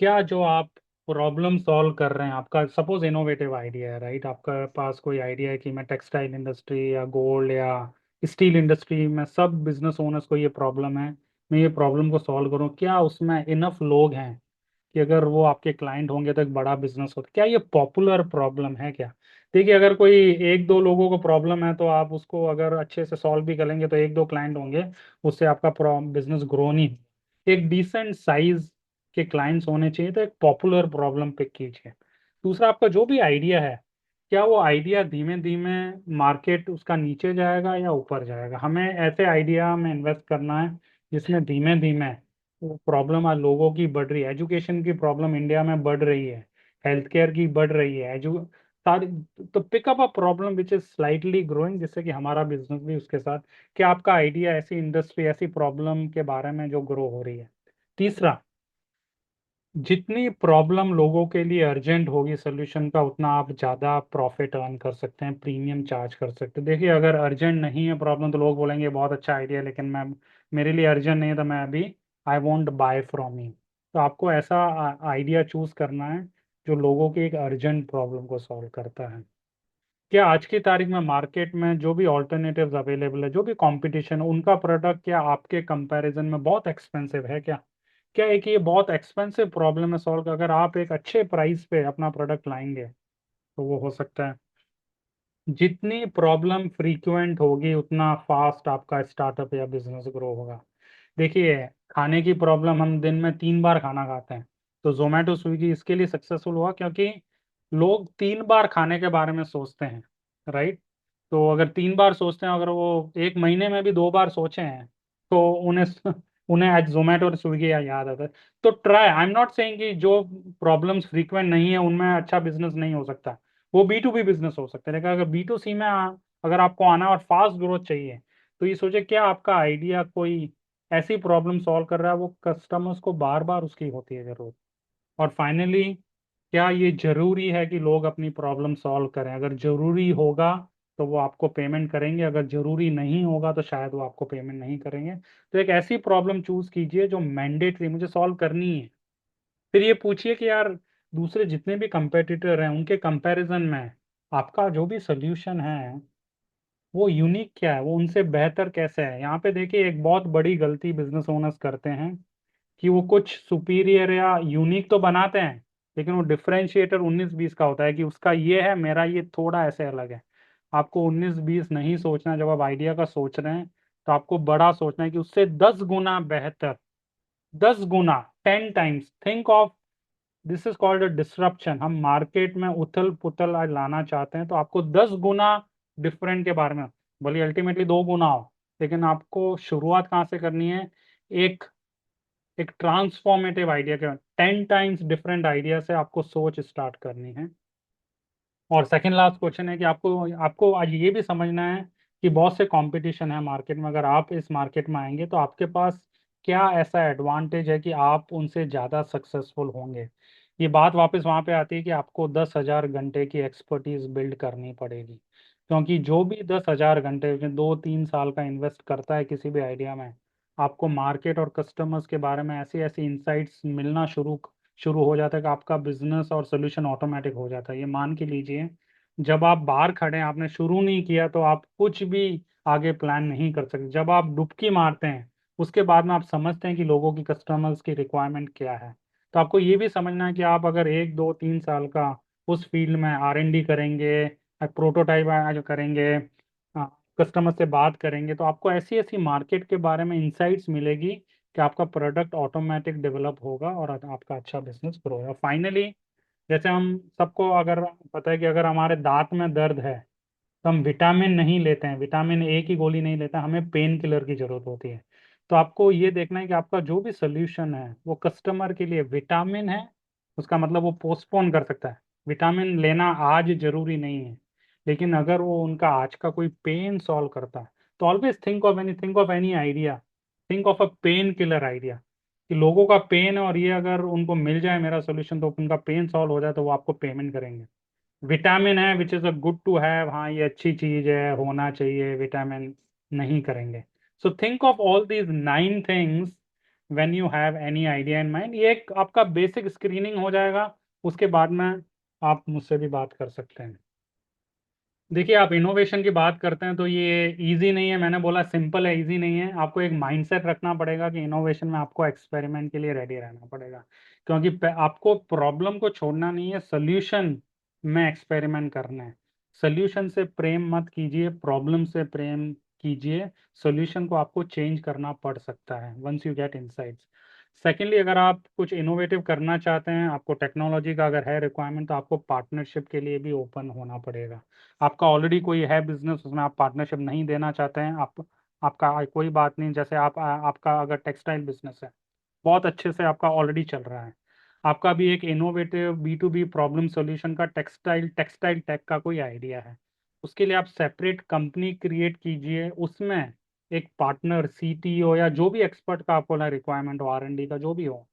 क्या जो आप प्रॉब्लम सॉल्व कर रहे हैं, आपका सपोज इनोवेटिव आइडिया है, राइट, आपका पास कोई आइडिया है कि मैं टेक्सटाइल इंडस्ट्री या गोल्ड या स्टील इंडस्ट्री में, सब बिजनेस ओनर्स को ये प्रॉब्लम है, मैं ये प्रॉब्लम को सॉल्व करूं, क्या उसमें इनफ लोग हैं कि अगर वो आपके क्लाइंट होंगे तो एक बड़ा बिजनेस होता, क्या ये पॉपुलर प्रॉब्लम है क्या? देखिए, अगर कोई एक दो लोगों को प्रॉब्लम है तो आप उसको अगर अच्छे से सॉल्व भी करेंगे तो एक दो क्लाइंट होंगे, उससे आपका बिजनेस ग्रो नहीं होगा। एक डिसेंट साइज के क्लाइंट्स होने चाहिए, तो एक पॉपुलर प्रॉब्लम पिक कीजिए। दूसरा, आपका जो भी आइडिया है, क्या वो आइडिया धीमे धीमे मार्केट उसका नीचे जाएगा या ऊपर जाएगा? हमें ऐसे आइडिया में इन्वेस्ट करना है जिसमें धीमे धीमे वो प्रॉब्लम आज लोगों की बढ़ रही है, एजुकेशन की प्रॉब्लम इंडिया में बढ़ रही है, हेल्थ केयर की बढ़ रही है, एजु सारी, तो pick up a problem which is slightly growing, जिससे कि हमारा बिजनेस भी उसके साथ। क्या आपका आइडिया ऐसी इंडस्ट्री, ऐसी प्रॉब्लम के बारे में जो ग्रो हो रही है? तीसरा, जितनी प्रॉब्लम लोगों के लिए अर्जेंट होगी सोल्यूशन का, उतना आप ज़्यादा प्रॉफिट अर्न कर सकते हैं, प्रीमियम चार्ज कर सकते हैं। देखिए, अगर अर्जेंट नहीं है प्रॉब्लम तो लोग बोलेंगे बहुत अच्छा आइडिया, लेकिन मैं, मेरे लिए अर्जेंट नहीं है तो मैं अभी I want buy from you. तो आपको ऐसा आइडिया चूज करना है जो लोगों की एक अर्जेंट प्रॉब्लम को सॉल्व करता है। क्या आज की तारीख में मार्केट में जो भी ऑल्टरनेटिव्स अवेलेबल है, जो भी कंपटीशन है, उनका प्रोडक्ट क्या आपके कंपैरिजन में बहुत एक्सपेंसिव है क्या? क्या एक ये बहुत एक्सपेंसिव प्रॉब्लम है सॉल्व, अगर आप एक अच्छे प्राइस पे अपना प्रोडक्ट लाएंगे तो वो हो सकता है। जितनी प्रॉब्लम फ्रीक्वेंट होगी उतना फास्ट आपका स्टार्टअप या बिजनेस ग्रो होगा। देखिए, खाने की प्रॉब्लम, हम दिन में 3 बार खाना खाते हैं, तो जोमेटो स्विगी इसके लिए सक्सेसफुल हुआ क्योंकि लोग 3 बार खाने के बारे में सोचते हैं, राइट? तो अगर 3 बार सोचते हैं, अगर वो एक महीने में भी 2 बार सोचे हैं, तो उन्हें उन्हें आज जोमेटो और स्विगी याद आता है। तो try, I am not saying कि जो प्रॉब्लम्स फ्रीक्वेंट नहीं है उनमें अच्छा बिजनेस नहीं हो सकता, वो बी टू बी बिजनेस हो सकता है, लेकिन अगर बी टू सी में अगर आपको आना और फास्ट ग्रोथ चाहिए, तो ये सोचे क्या आपका आइडिया कोई ऐसी प्रॉब्लम सॉल्व कर रहा है वो कस्टमर्स को बार बार उसकी होती है जरूरत। और फाइनली, क्या ये जरूरी है कि लोग अपनी प्रॉब्लम सॉल्व करें? अगर जरूरी होगा तो वो आपको पेमेंट करेंगे, अगर जरूरी नहीं होगा तो शायद वो आपको पेमेंट नहीं करेंगे। तो एक ऐसी प्रॉब्लम चूज कीजिए जो मैंडेटरी मुझे सॉल्व करनी है। फिर ये पूछिए कि यार, दूसरे जितने भी कंपेटिटर हैं उनके कंपैरिजन में आपका जो भी सोल्यूशन है वो यूनिक क्या है, वो उनसे बेहतर कैसे है? यहाँ पे देखिए, एक बहुत बड़ी गलती बिजनेस ओनर्स करते हैं कि वो कुछ सुपीरियर या यूनिक तो बनाते हैं, लेकिन वो डिफरेंशिएटर 19-20 का होता है कि उसका ये है, मेरा ये थोड़ा ऐसे अलग है। आपको 19-20 नहीं सोचना, जब आप आइडिया का सोच रहे हैं तो आपको बड़ा सोचना है कि उससे 10 गुना बेहतर, 10 गुना, 10 times think of, this is called a disruption. हम मार्केट में उथल पुथल आज लाना चाहते हैं, तो आपको 10 गुना डिफरेंट के बारे में, भले अल्टीमेटली 2 गुना हो, लेकिन आपको शुरुआत कहाँ से करनी है? एक एक ट्रांसफॉर्मेटिव आइडिया के, 10 टाइम्स डिफरेंट आइडिया से आपको सोच स्टार्ट करनी है। और सेकंड लास्ट क्वेश्चन है कि आपको आपको आज ये भी समझना है कि बहुत से कंपटीशन है मार्केट में, अगर आप इस मार्केट में आएंगे तो आपके पास क्या ऐसा एडवांटेज है कि आप उनसे ज़्यादा सक्सेसफुल होंगे। ये बात वापस वहाँ पे आती है कि आपको 10,000 घंटे की एक्सपर्टीज बिल्ड करनी पड़ेगी, क्योंकि जो भी 10,000 घंटे में 2-3 साल का इन्वेस्ट करता है किसी भी आइडिया में, आपको मार्केट और कस्टमर्स के बारे में ऐसी ऐसी इंसाइट्स मिलना शुरू शुरू हो जाता है कि आपका बिजनेस और सोल्यूशन ऑटोमेटिक हो जाता है। ये मान के लीजिए, जब आप बाहर खड़े हैं, आपने शुरू नहीं किया, तो आप कुछ भी आगे प्लान नहीं कर सकते। जब आप डुबकी मारते हैं, उसके बाद में आप समझते हैं कि लोगों की, कस्टमर्स की रिक्वायरमेंट क्या है। तो आपको ये भी समझना है कि आप अगर 1-2-3 साल का उस फील्ड में R&D करेंगे, प्रोटोटाइप जो करेंगे, कस्टमर से बात करेंगे, तो आपको ऐसी ऐसी मार्केट के बारे में इंसाइट्स मिलेगी कि आपका प्रोडक्ट ऑटोमेटिक डेवलप होगा और आपका अच्छा बिजनेस ग्रो होगा। फाइनली, जैसे हम सबको अगर पता है कि अगर हमारे दांत में दर्द है तो हम विटामिन नहीं लेते हैं, विटामिन A की गोली नहीं लेते हैं, हमें पेन किलर की जरूरत होती है। तो आपको ये देखना है कि आपका जो भी सोल्यूशन है वो कस्टमर के लिए विटामिन है, उसका मतलब वो पोस्टपोन कर सकता है। विटामिन लेना आज जरूरी नहीं है, लेकिन अगर वो उनका आज का कोई पेन सॉल्व करता है, तो always think of any idea, think of a pain killer idea, कि लोगों का पेन है और ये अगर उनको मिल जाए मेरा सोल्यूशन तो उनका पेन सॉल्व हो जाए, तो वो आपको पेमेंट करेंगे। विटामिन है which is a good to have, हाँ ये अच्छी चीज है, होना चाहिए, विटामिन नहीं करेंगे। So think of all these 9 things when you have any idea in mind. ये एक आपका बेसिक स्क्रीनिंग हो जाएगा, उसके बाद में आप मुझसे भी बात कर सकते हैं। देखिए, आप इनोवेशन की बात करते हैं तो ये इजी नहीं है, मैंने बोला सिंपल है, इजी नहीं है। आपको एक माइंडसेट रखना पड़ेगा कि इनोवेशन में आपको एक्सपेरिमेंट के लिए रेडी रहना पड़ेगा। क्योंकि आपको प्रॉब्लम को छोड़ना नहीं है, सोल्यूशन में एक्सपेरिमेंट करना है। सोल्यूशन से प्रेम मत कीजिए, प्रॉब्लम से प्रेम कीजिए। सोल्यूशन को आपको चेंज करना पड़ सकता है once you get insights. Secondly, अगर आप कुछ इनोवेटिव करना चाहते हैं, आपको टेक्नोलॉजी का अगर है रिक्वायरमेंट, तो आपको पार्टनरशिप के लिए भी ओपन होना पड़ेगा। आपका ऑलरेडी कोई है बिजनेस, उसमें आप पार्टनरशिप नहीं देना चाहते हैं, आपका कोई बात नहीं। जैसे आपका अगर टेक्सटाइल बिजनेस है, बहुत अच्छे से आपका ऑलरेडी चल रहा है, आपका भी एक इनोवेटिव B2B प्रॉब्लम सॉल्यूशन का टेक्सटाइल टेक्सटाइल टेक का कोई आइडिया है, उसके लिए आप सेपरेट कंपनी क्रिएट कीजिए, उसमें एक पार्टनर CTO या जो भी एक्सपर्ट का आपको ना रिक्वायरमेंट हो, R&D का जो भी हो,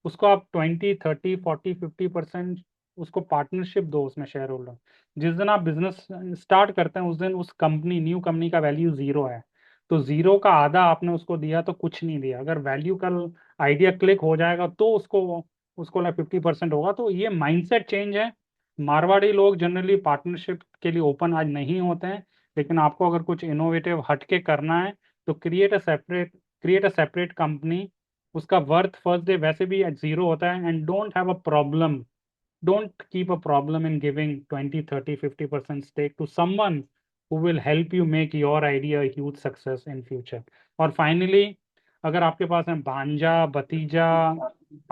उसको आप 20 30 40 50% उसको पार्टनरशिप दो, उसमें शेयर होल्डर। जिस दिन आप बिजनेस स्टार्ट करते हैं, उस दिन उस कंपनी न्यू कंपनी का वैल्यू जीरो है, तो जीरो का आधा आपने उसको दिया तो कुछ नहीं दिया। अगर वैल्यू कल आइडिया क्लिक हो जाएगा तो उसको उसको 50% होगा। तो ये माइंडसेट चेंज है। मारवाड़ी लोग जनरली पार्टनरशिप के लिए ओपन आज नहीं होते हैं, लेकिन आपको अगर कुछ इनोवेटिव हटके करना है तो क्रिएट अ सेपरेट कंपनी। उसका वर्थ फर्स्ट डे वैसे भी जीरो होता है। And don't have a problem, don't keep a problem in giving 20 30 50% stake to someone who will help you make your idea a huge success in future। और finally, अगर आपके पास है भांजा भतीजा,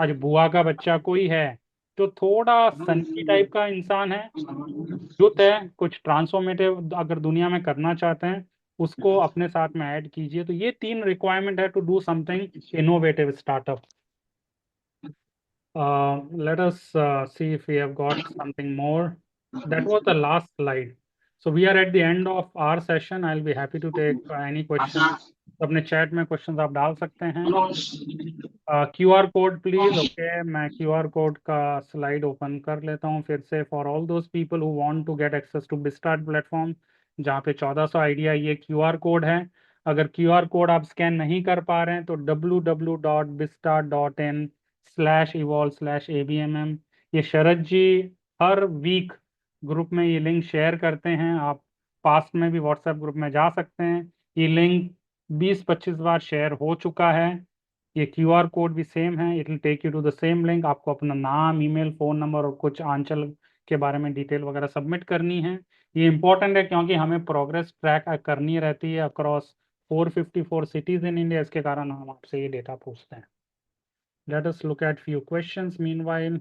आज बुआ का बच्चा कोई है जो थोड़ा सनकी टाइप का इंसान है, युथ है, कुछ ट्रांसफॉर्मेटिव अगर दुनिया में करना चाहते हैं, उसको अपने साथ में ऐड कीजिए। तो ये तीन रिक्वायरमेंट है to do something innovative startup. Let us see if we have got something more. That was the last slide. So we are at the end of our session. I'll be happy to take any questions. अपने chat में questions आप डाल सकते हैं। QR code please. Okay, मैं QR code का slide open कर लेता हूँ फिर से। For all those people who want to get access to BizStart platform, जहाँ पे 1400 आइडिया, ये QR कोड है। अगर QR कोड आप स्कैन नहीं कर पा रहे हैं तो www.bistart.in/evolve/abmm, ये शरद जी हर वीक ग्रुप में ये लिंक शेयर करते हैं। आप पास्ट में भी व्हाट्सएप ग्रुप में जा सकते हैं। ये लिंक 20 25 बार शेयर हो चुका है। ये QR कोड भी सेम है, it will take you to the same link. आपको अपना नाम, ईमेल, फोन नंबर और कुछ आंचल के बारे में डिटेल वगैरह सबमिट करनी है। ये इंपॉर्टेंट है क्योंकि हमें प्रोग्रेस ट्रैक करनी रहती है अक्रॉस 454 सिटीज इन इंडिया, इसके कारण हम आपसे ये डेटा पूछते हैं। Let us look at few questions meanwhile.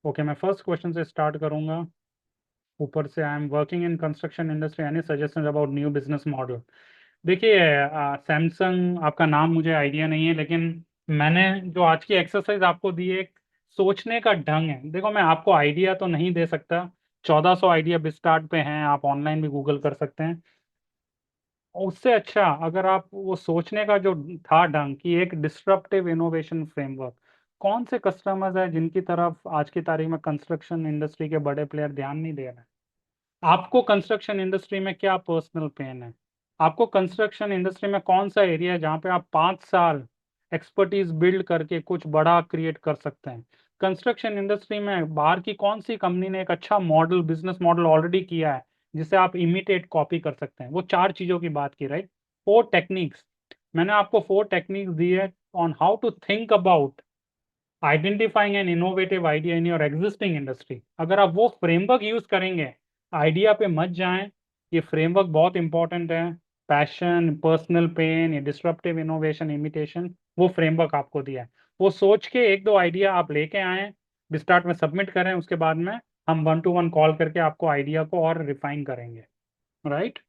Okay, मैं फर्स्ट क्वेश्चन से स्टार्ट करूंगा। ऊपर से, I am working in construction industry, any suggestion about new business model. देखिए, सैमसंग आपका नाम मुझे आइडिया नहीं है, लेकिन मैंने जो आज की एक्सरसाइज आपको दी है, एक सोचने का ढंग है। देखो, मैं आपको आइडिया तो नहीं दे सकता, 1400 आइडिया बिस्टार्ट पे हैं, आप ऑनलाइन भी गूगल कर सकते हैं। और उससे अच्छा अगर आप वो सोचने का जो था ढंग कि एक डिस्ट्रप्टिव इनोवेशन फ्रेमवर्क, कौन से कस्टमर्स है जिनकी तरफ आज की तारीख में कंस्ट्रक्शन इंडस्ट्री के बड़े प्लेयर ध्यान नहीं दे रहे हैं। आपको कंस्ट्रक्शन इंडस्ट्री में क्या पर्सनल पेन है, आपको कंस्ट्रक्शन इंडस्ट्री में कौन सा एरिया है जहाँ पे आप 5 साल एक्सपर्टीज बिल्ड करके कुछ बड़ा क्रिएट कर सकते हैं। कंस्ट्रक्शन इंडस्ट्री में बाहर की कौन सी कंपनी ने एक अच्छा मॉडल, बिजनेस मॉडल ऑलरेडी किया है जिसे आप इमिटेट कॉपी कर सकते हैं। वो 4 चीजों की बात की, राइट। 4 टेक्निक्स, मैंने आपको 4 टेक्निक्स दी है on how to think about identifying an innovative idea in your existing industry. अगर आप वो फ्रेमवर्क यूज करेंगे, आइडिया पे मत जाएं, ये फ्रेमवर्क बहुत इंपॉर्टेंट है। पैशन, पर्सनल पेन, ये डिस्ट्रप्टिव इनोवेशन, इमिटेशन, वो फ्रेमवर्क आपको दिया है। वो सोच के एक दो आइडिया आप लेके आए, स्टार्ट में सबमिट करें, उसके बाद में हम 1 to 1 कॉल करके आपको आइडिया को और रिफाइन करेंगे, right.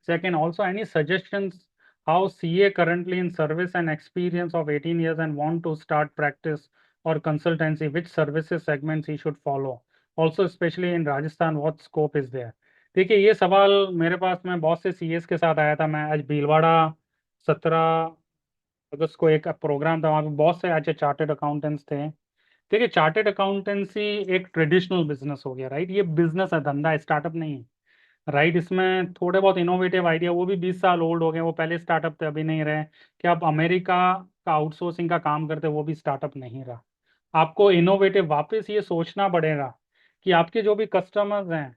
Second, also any suggestions how CA currently in service and experience of 18 years and want to start practice or consultancy, which services segments he should follow? Also, especially in Rajasthan, what scope is there? देखिए, ये सवाल मेरे पास, मैं बहुत से CAs के साथ आया था। मैं आज भीलवाड़ा 17 अगस्त को एक प्रोग्राम था, वहाँ पे बहुत से अच्छे चार्टेड अकाउंटेंट्स थे। देखिए, चार्टेड अकाउंटेंसी एक ट्रेडिशनल बिजनेस हो गया, राइट। ये बिजनेस है, धंधा है, स्टार्टअप नहीं है, राइट। इसमें थोड़े बहुत इनोवेटिव आइडिया, वो भी 20 साल ओल्ड हो गए, वो पहले स्टार्टअप थे, अभी नहीं रहे। कि आप अमेरिका का आउटसोर्सिंग का काम करते, वो भी स्टार्टअप नहीं रहा। आपको इनोवेटिव वापस ये सोचना पड़ेगा कि आपके जो भी कस्टमर्स हैं,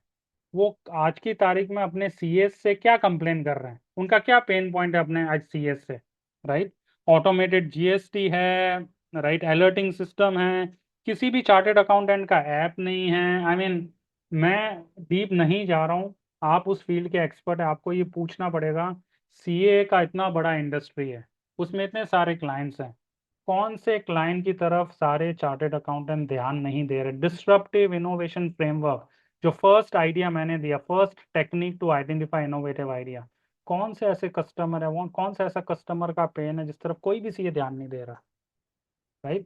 वो आज की तारीख में अपने CS से क्या कंप्लेन कर रहे हैं, उनका क्या पेन पॉइंट है अपने आज CS से, राइट। ऑटोमेटेड GST है, राइट, अलर्टिंग सिस्टम है, किसी भी चार्टेड अकाउंटेंट का ऐप नहीं है। आई मीन मैं डीप नहीं जा रहा हूँ, आप उस फील्ड के एक्सपर्ट है, आपको ये पूछना पड़ेगा। सीए का इतना बड़ा इंडस्ट्री है, उसमें इतने सारे क्लाइंट्स हैं, कौन से क्लाइंट की तरफ सारे चार्टेड अकाउंटेंट ध्यान नहीं दे रहे? डिस्रप्टिव इनोवेशन फ्रेमवर्क, जो फर्स्ट आइडिया मैंने दिया, first technique to identify innovative idea, कौन से ऐसे कस्टमर है, वो कौन सा ऐसा कस्टमर का पेन है जिस तरफ कोई भी सीए ध्यान नहीं दे रहा? राइट,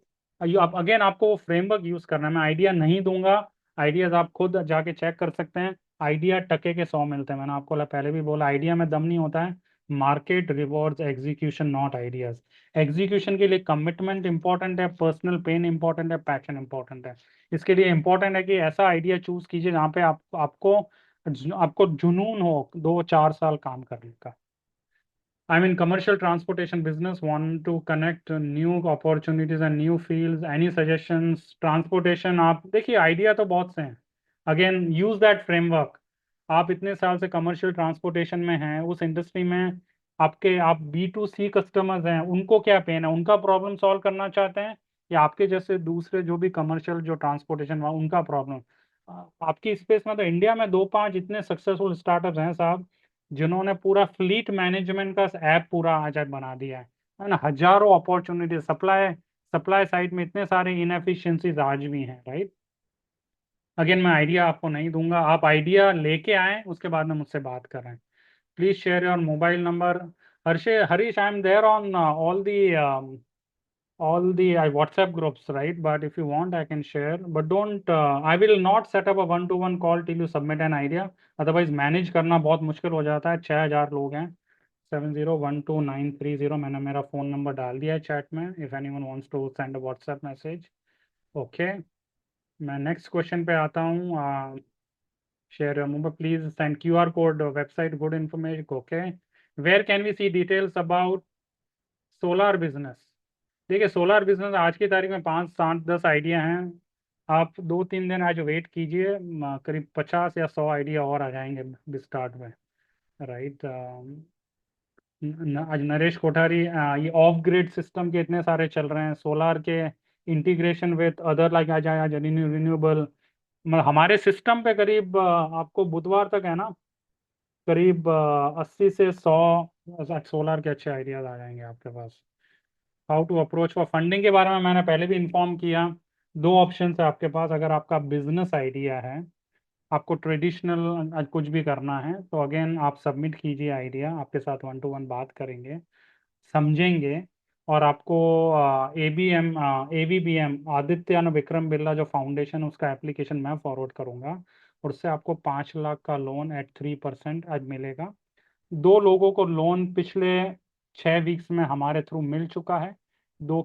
आप अगेन आपको वो फ्रेमवर्क यूज करना है, मैं आइडिया नहीं दूंगा, आइडियाज आप खुद जाके चेक कर सकते हैं। आइडिया टके के 100 मिलते हैं, मैंने आपको पहले भी बोला, आइडिया में दम नहीं होता है। Market rewards execution not ideas. Execution के लिए कमिटमेंट इंपॉर्टेंट है, पर्सनल पेन इंपॉर्टेंट है, पैशन इंपॉर्टेंट है। इसके लिए इंपॉर्टेंट है कि ऐसा आइडिया चूज कीजिए जहाँ पे आपको आपको जुनून हो 2-4 साल काम करने का। I mean, commercial transportation business want to connect new opportunities and new fields. Any suggestions? Transportation, आप देखिए आइडिया तो बहुत से हैं। Again use that framework. आप इतने साल से कमर्शियल ट्रांसपोर्टेशन में हैं, उस इंडस्ट्री में आप B2C कस्टमर्स हैं, उनको क्या पेन है, उनका प्रॉब्लम सॉल्व करना चाहते हैं, या आपके जैसे दूसरे जो भी कमर्शियल जो ट्रांसपोर्टेशन उनका प्रॉब्लम? आपकी स्पेस में तो इंडिया में 2-5 इतने सक्सेसफुल स्टार्टअप्स हैं साहब, जिन्होंने पूरा फ्लीट मैनेजमेंट का ऐप पूरा आज बना दिया है ना? हजारों अपॉर्चुनिटी, सप्लाई सप्लाई साइड में इतने सारे इनएफिशिएंसीज आज भी हैं, राइट। अगेन मैं आइडिया आपको नहीं दूंगा, आप आइडिया लेके आए उसके बाद में मुझसे बात कर रहे हैं। Please share your mobile number. Harshe Harish, I am there on all the WhatsApp groups, right? But if you want, I can share. But don't, I will not set up a one-to-one call till you submit an idea. Otherwise, manage करना बहुत मुश्किल हो जाता है। 6,000 लोग हैं। 70122930, मैंने मेरा फ़ोन नंबर डाल दिया है चैट में, if anyone wants to send a WhatsApp message. Okay, मैं नेक्स्ट क्वेश्चन पे आता हूँ। Share your mobile, please send QR code, website, good information. Okay, where can we see details about solar business? देखिए, solar business आज की तारीख में 5-7-10 idea हैं। आप 2-3 दिन आज वेट कीजिए, करीब 50 या 100 आइडिया और आ जाएंगे स्टार्ट में, राइट। आज नरेश कोठारी, ये ऑफ ग्रिड सिस्टम के इतने सारे चल रहे हैं, सोलार के इंटीग्रेशन विद अदर, लाइक आज रिन्यूएबल, मतलब हमारे सिस्टम पे करीब आपको बुधवार तक है ना, करीब 80 से 100 सोलार के अच्छे आइडियाज आ जाएंगे आपके पास। How to approach for funding के बारे में मैंने पहले भी इन्फॉर्म किया। 2 ऑप्शन है आपके पास, अगर आपका बिजनेस आइडिया है, आपको ट्रेडिशनल कुछ भी करना है, तो अगेन आप सबमिट कीजिए आइडिया, आपके साथ 1-to-1 बात करेंगे, समझेंगे। और आपको AVBM, आदित्य विक्रम बिरला जो फाउंडेशन, उसका एप्लीकेशन मैं फॉरवर्ड करूंगा, और उससे आपको 5 लाख का लोन एट 3% आज मिलेगा। 2 लोगों को लोन पिछले 6 वीक्स में हमारे थ्रू मिल चुका है। दो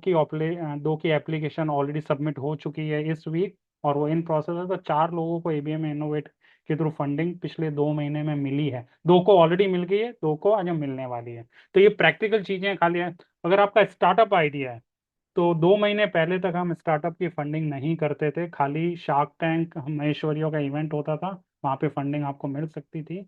की एप्लीकेशन ऑलरेडी सबमिट हो चुकी है इस वीक, और वो इन प्रोसेस है। तो 4 लोगों को ABM इनोवेट के थ्रू फंडिंग पिछले 2 महीने में मिली है, 2 को ऑलरेडी मिल गई है, 2 को आज मिलने वाली है। तो ये प्रैक्टिकल चीजें खाली है। अगर आपका स्टार्टअप आइडिया है, तो 2 महीने पहले तक हम स्टार्टअप की फंडिंग नहीं करते थे, खाली शार्क टैंक महेश्वरियों का इवेंट होता था, वहां पे फंडिंग आपको मिल सकती थी।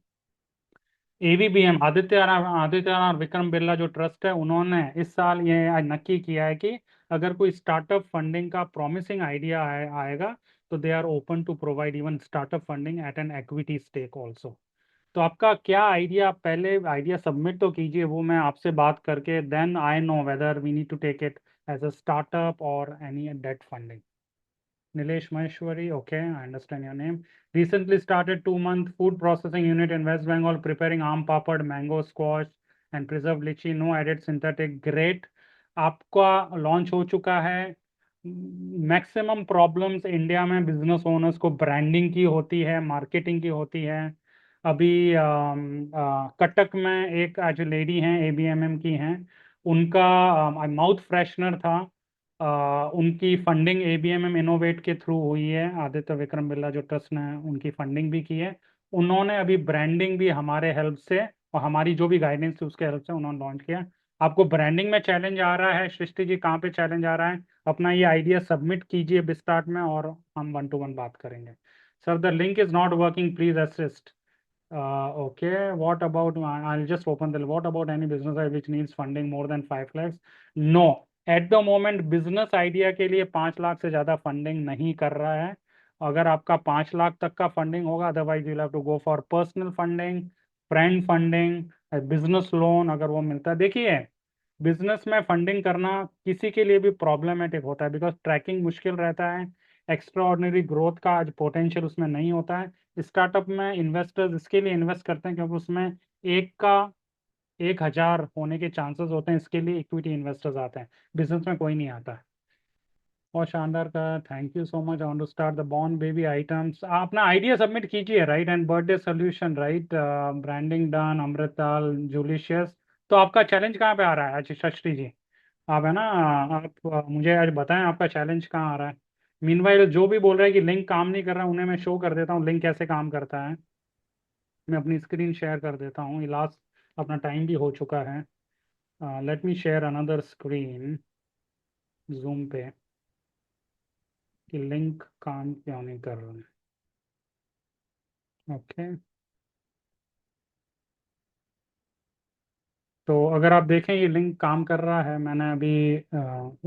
AVBM, आदित्य और विक्रम बिरला जो ट्रस्ट है, उन्होंने इस साल ये आज नक्की किया है कि अगर कोई स्टार्टअप फंडिंग का प्रॉमिसिंग आइडिया आएगा, तो they are open to provide even startup funding at an equity stake also. तो आपका क्या आइडिया, पहले आइडिया सबमिट तो कीजिए, वो मैं आपसे बात करके then I know whether we need to take it as a startup और any debt funding. Nilesh Maheshwari, okay, I understand your name. Recently started 2-month food processing unit in West Bengal, preparing आम पापड़, mango squash and preserved lychee, no added synthetic. Great, आपका launch हो चुका है। Maximum problems India में business owners को branding की होती है, मार्केटिंग की होती है। अभी कटक में एक आज लेडी हैं, ABMM की हैं, उनका माउथ फ्रेशनर था, उनकी फंडिंग ABMM इनोवेट के थ्रू हुई है, आदित्य विक्रम बिरला जो ट्रस्ट ने उनकी फंडिंग भी की है। उन्होंने अभी ब्रांडिंग भी हमारे हेल्प से और हमारी जो भी गाइडेंस थी उसके हेल्प से उन्होंने लॉन्च किया। आपको ब्रांडिंग में चैलेंज आ रहा है, सृष्टि जी कहाँ पे चैलेंज आ रहा है? अपना ये आइडिया सबमिट कीजिए बिस्टार्ट में, और हम 1-to-1 बात करेंगे। Sir the link is not working, please assist. Okay, what about, I'll just open the, what about any business which needs funding more than 5 lakhs? No, at the moment business idea के लिए 5 लाख से ज़्यादा funding नहीं कर रहा है। अगर आपका 5 लाख तक का फंडिंग होगा, otherwise you have to go for personal funding, friend funding, business loan अगर वो मिलता है। देखिए, बिजनेस में फंडिंग करना किसी के लिए भी प्रॉब्लमेटिक होता है, बिकॉज ट्रैकिंग मुश्किल रहता है। एक्स्ट्रा ऑर्डिनरी ग्रोथ का आज पोटेंशियल उसमें नहीं होता है। स्टार्टअप में इन्वेस्टर्स इसके लिए इन्वेस्ट करते हैं क्योंकि उसमें एक का 1,000 होने के चांसेस होते हैं, इसके लिए इक्विटी इन्वेस्टर्स आते हैं। बिजनेस में कोई नहीं आता है। और शानदार का thank you so much. On to start the born baby items, आप अपना आइडिया सबमिट कीजिए, right, and birthday solution, right, branding done, अमृताल, जूलिशियस। तो आपका चैलेंज कहाँ पे आ रहा है आज, शश्री जी? आप है ना, आप मुझे आज बताएं आपका चैलेंज कहाँ आ रहा है। मीनवाइल जो भी बोल रहा है कि लिंक काम नहीं कर रहा, उन्हें मैं शो कर देता हूँ लिंक कैसे काम करता है। मैं अपनी स्क्रीन शेयर कर देता हूँ, ये लास्ट अपना टाइम भी हो चुका है। Let me share another screen zoom पे, कि लिंक काम क्यों नहीं कर रहा है। ओके, तो अगर आप देखें ये लिंक काम कर रहा है। मैंने अभी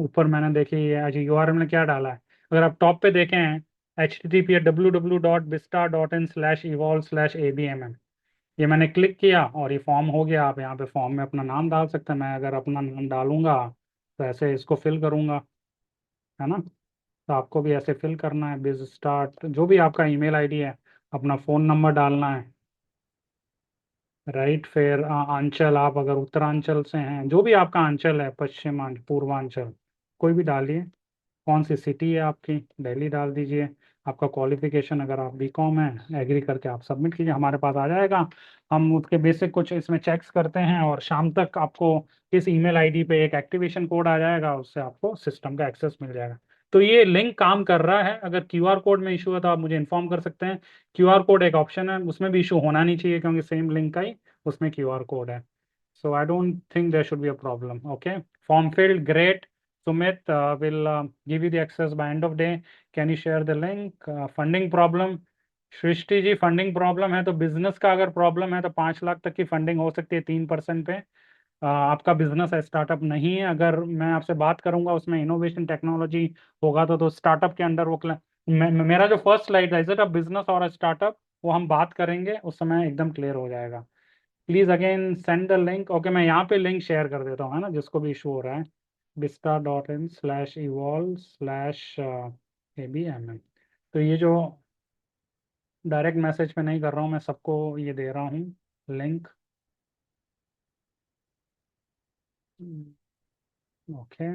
ऊपर मैंने देखिए ये आज यूआरएल में क्या डाला है। अगर आप टॉप पे देखें, http://www.bista.in/evolve/abmm, ये मैंने क्लिक किया और ये फॉर्म हो गया। आप यहाँ पे फॉर्म में अपना नाम डाल सकते हैं। मैं अगर अपना नाम डालूंगा तो ऐसे इसको फिल करूंगा, है ना। तो आपको भी ऐसे फिल करना है, बिज स्टार्ट, जो भी आपका ईमेल आईडी है, अपना फ़ोन नंबर डालना है, राइट। फिर अंचल, आप अगर उत्तरांचल से हैं, जो भी आपका अंचल है, पश्चिमांचल, पूर्वांचल, कोई भी डालिए। कौन सी सिटी है आपकी, दिल्ली डाल दीजिए। आपका क्वालिफिकेशन, अगर आप बीकॉम है, एग्री करके आप सबमिट कीजिए, हमारे पास आ जाएगा। हम उसके बेसिक कुछ इसमें चेक्स करते हैं और शाम तक आपको इस ईमेल आईडी पे एक एक्टिवेशन कोड आ जाएगा, उससे आपको सिस्टम का एक्सेस मिल जाएगा। तो ये लिंक काम कर रहा है। अगर क्यूआर कोड में इशू है तो आप मुझे इन्फॉर्म कर सकते हैं। क्यूआर कोड एक ऑप्शन है, उसमें भी इशू होना नहीं चाहिए क्योंकि सेम लिंक का ही उसमें क्यूआर कोड है। So I don't think there should be a problem. Okay. Form filled, great. Sumit will give you the access by end of day. Can you share the link? Funding problem. Srishti ji, funding problem है तो business का अगर problem है तो 5 लाख तक की funding हो सकती है 3% पे। आपका बिजनेस है, स्टार्टअप नहीं है। अगर मैं आपसे बात करूंगा उसमें इनोवेशन टेक्नोलॉजी होगा तो स्टार्टअप के अंडर वो मेरा जो फर्स्ट स्लाइड है, इज इट अ बिजनेस और अ स्टार्टअप, वो हम बात करेंगे उस समय एकदम क्लियर हो जाएगा। Please again send the link. Okay, मैं यहाँ पे लिंक शेयर कर देता हूँ, है ना, जिसको भी इशू हो रहा है, bista.in/evolve/abmm। तो ये जो डायरेक्ट मैसेज पे नहीं कर रहा हूँ, मैं सबको ये दे रहा हूँ link. Okay,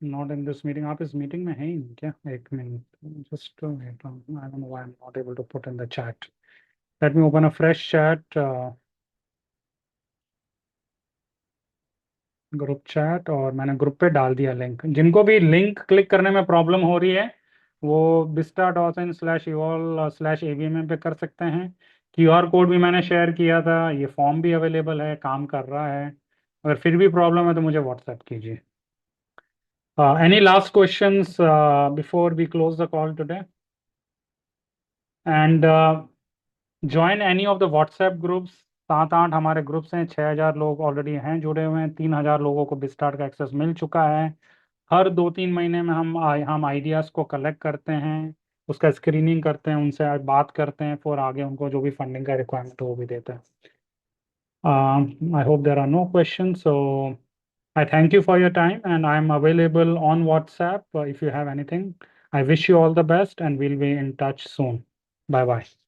not in this meeting. आप इस मीटिंग में हैं ही नहीं क्या? एक minute, just wait, I don't know why I am not able to put in the chat. Let me open a fresh chat, group chat, और मैंने ग्रुप पे डाल दिया लिंक। जिनको भी लिंक क्लिक करने में प्रॉब्लम हो रही है वो bista.in/evol/abmm पे कर सकते हैं। क्यूआर कोड भी मैंने शेयर किया था, ये फॉर्म भी अवेलेबल है, काम कर रहा है। अगर फिर भी प्रॉब्लम है तो मुझे व्हाट्सएप कीजिए। Any last questions before we close the call today? And join any of the WhatsApp groups. 7-8 हमारे ग्रुप्स हैं, 6,000 लोग ऑलरेडी हैं जुड़े हुए हैं, 3,000 लोगों को बिस्टार्ट का एक्सेस मिल चुका है। हर 2-3 महीने में हम आइडियाज़ को कलेक्ट करते हैं, उसका स्क्रीनिंग करते हैं, उनसे बात करते हैं, फिर आगे उनको जो भी फंडिंग का रिक्वायरमेंट हो वो भी देते हैं। I hope there are no question, so I thank you for your time and I am available on WhatsApp if you have anything. I wish you all the best and we'll be in touch soon. Bye bye.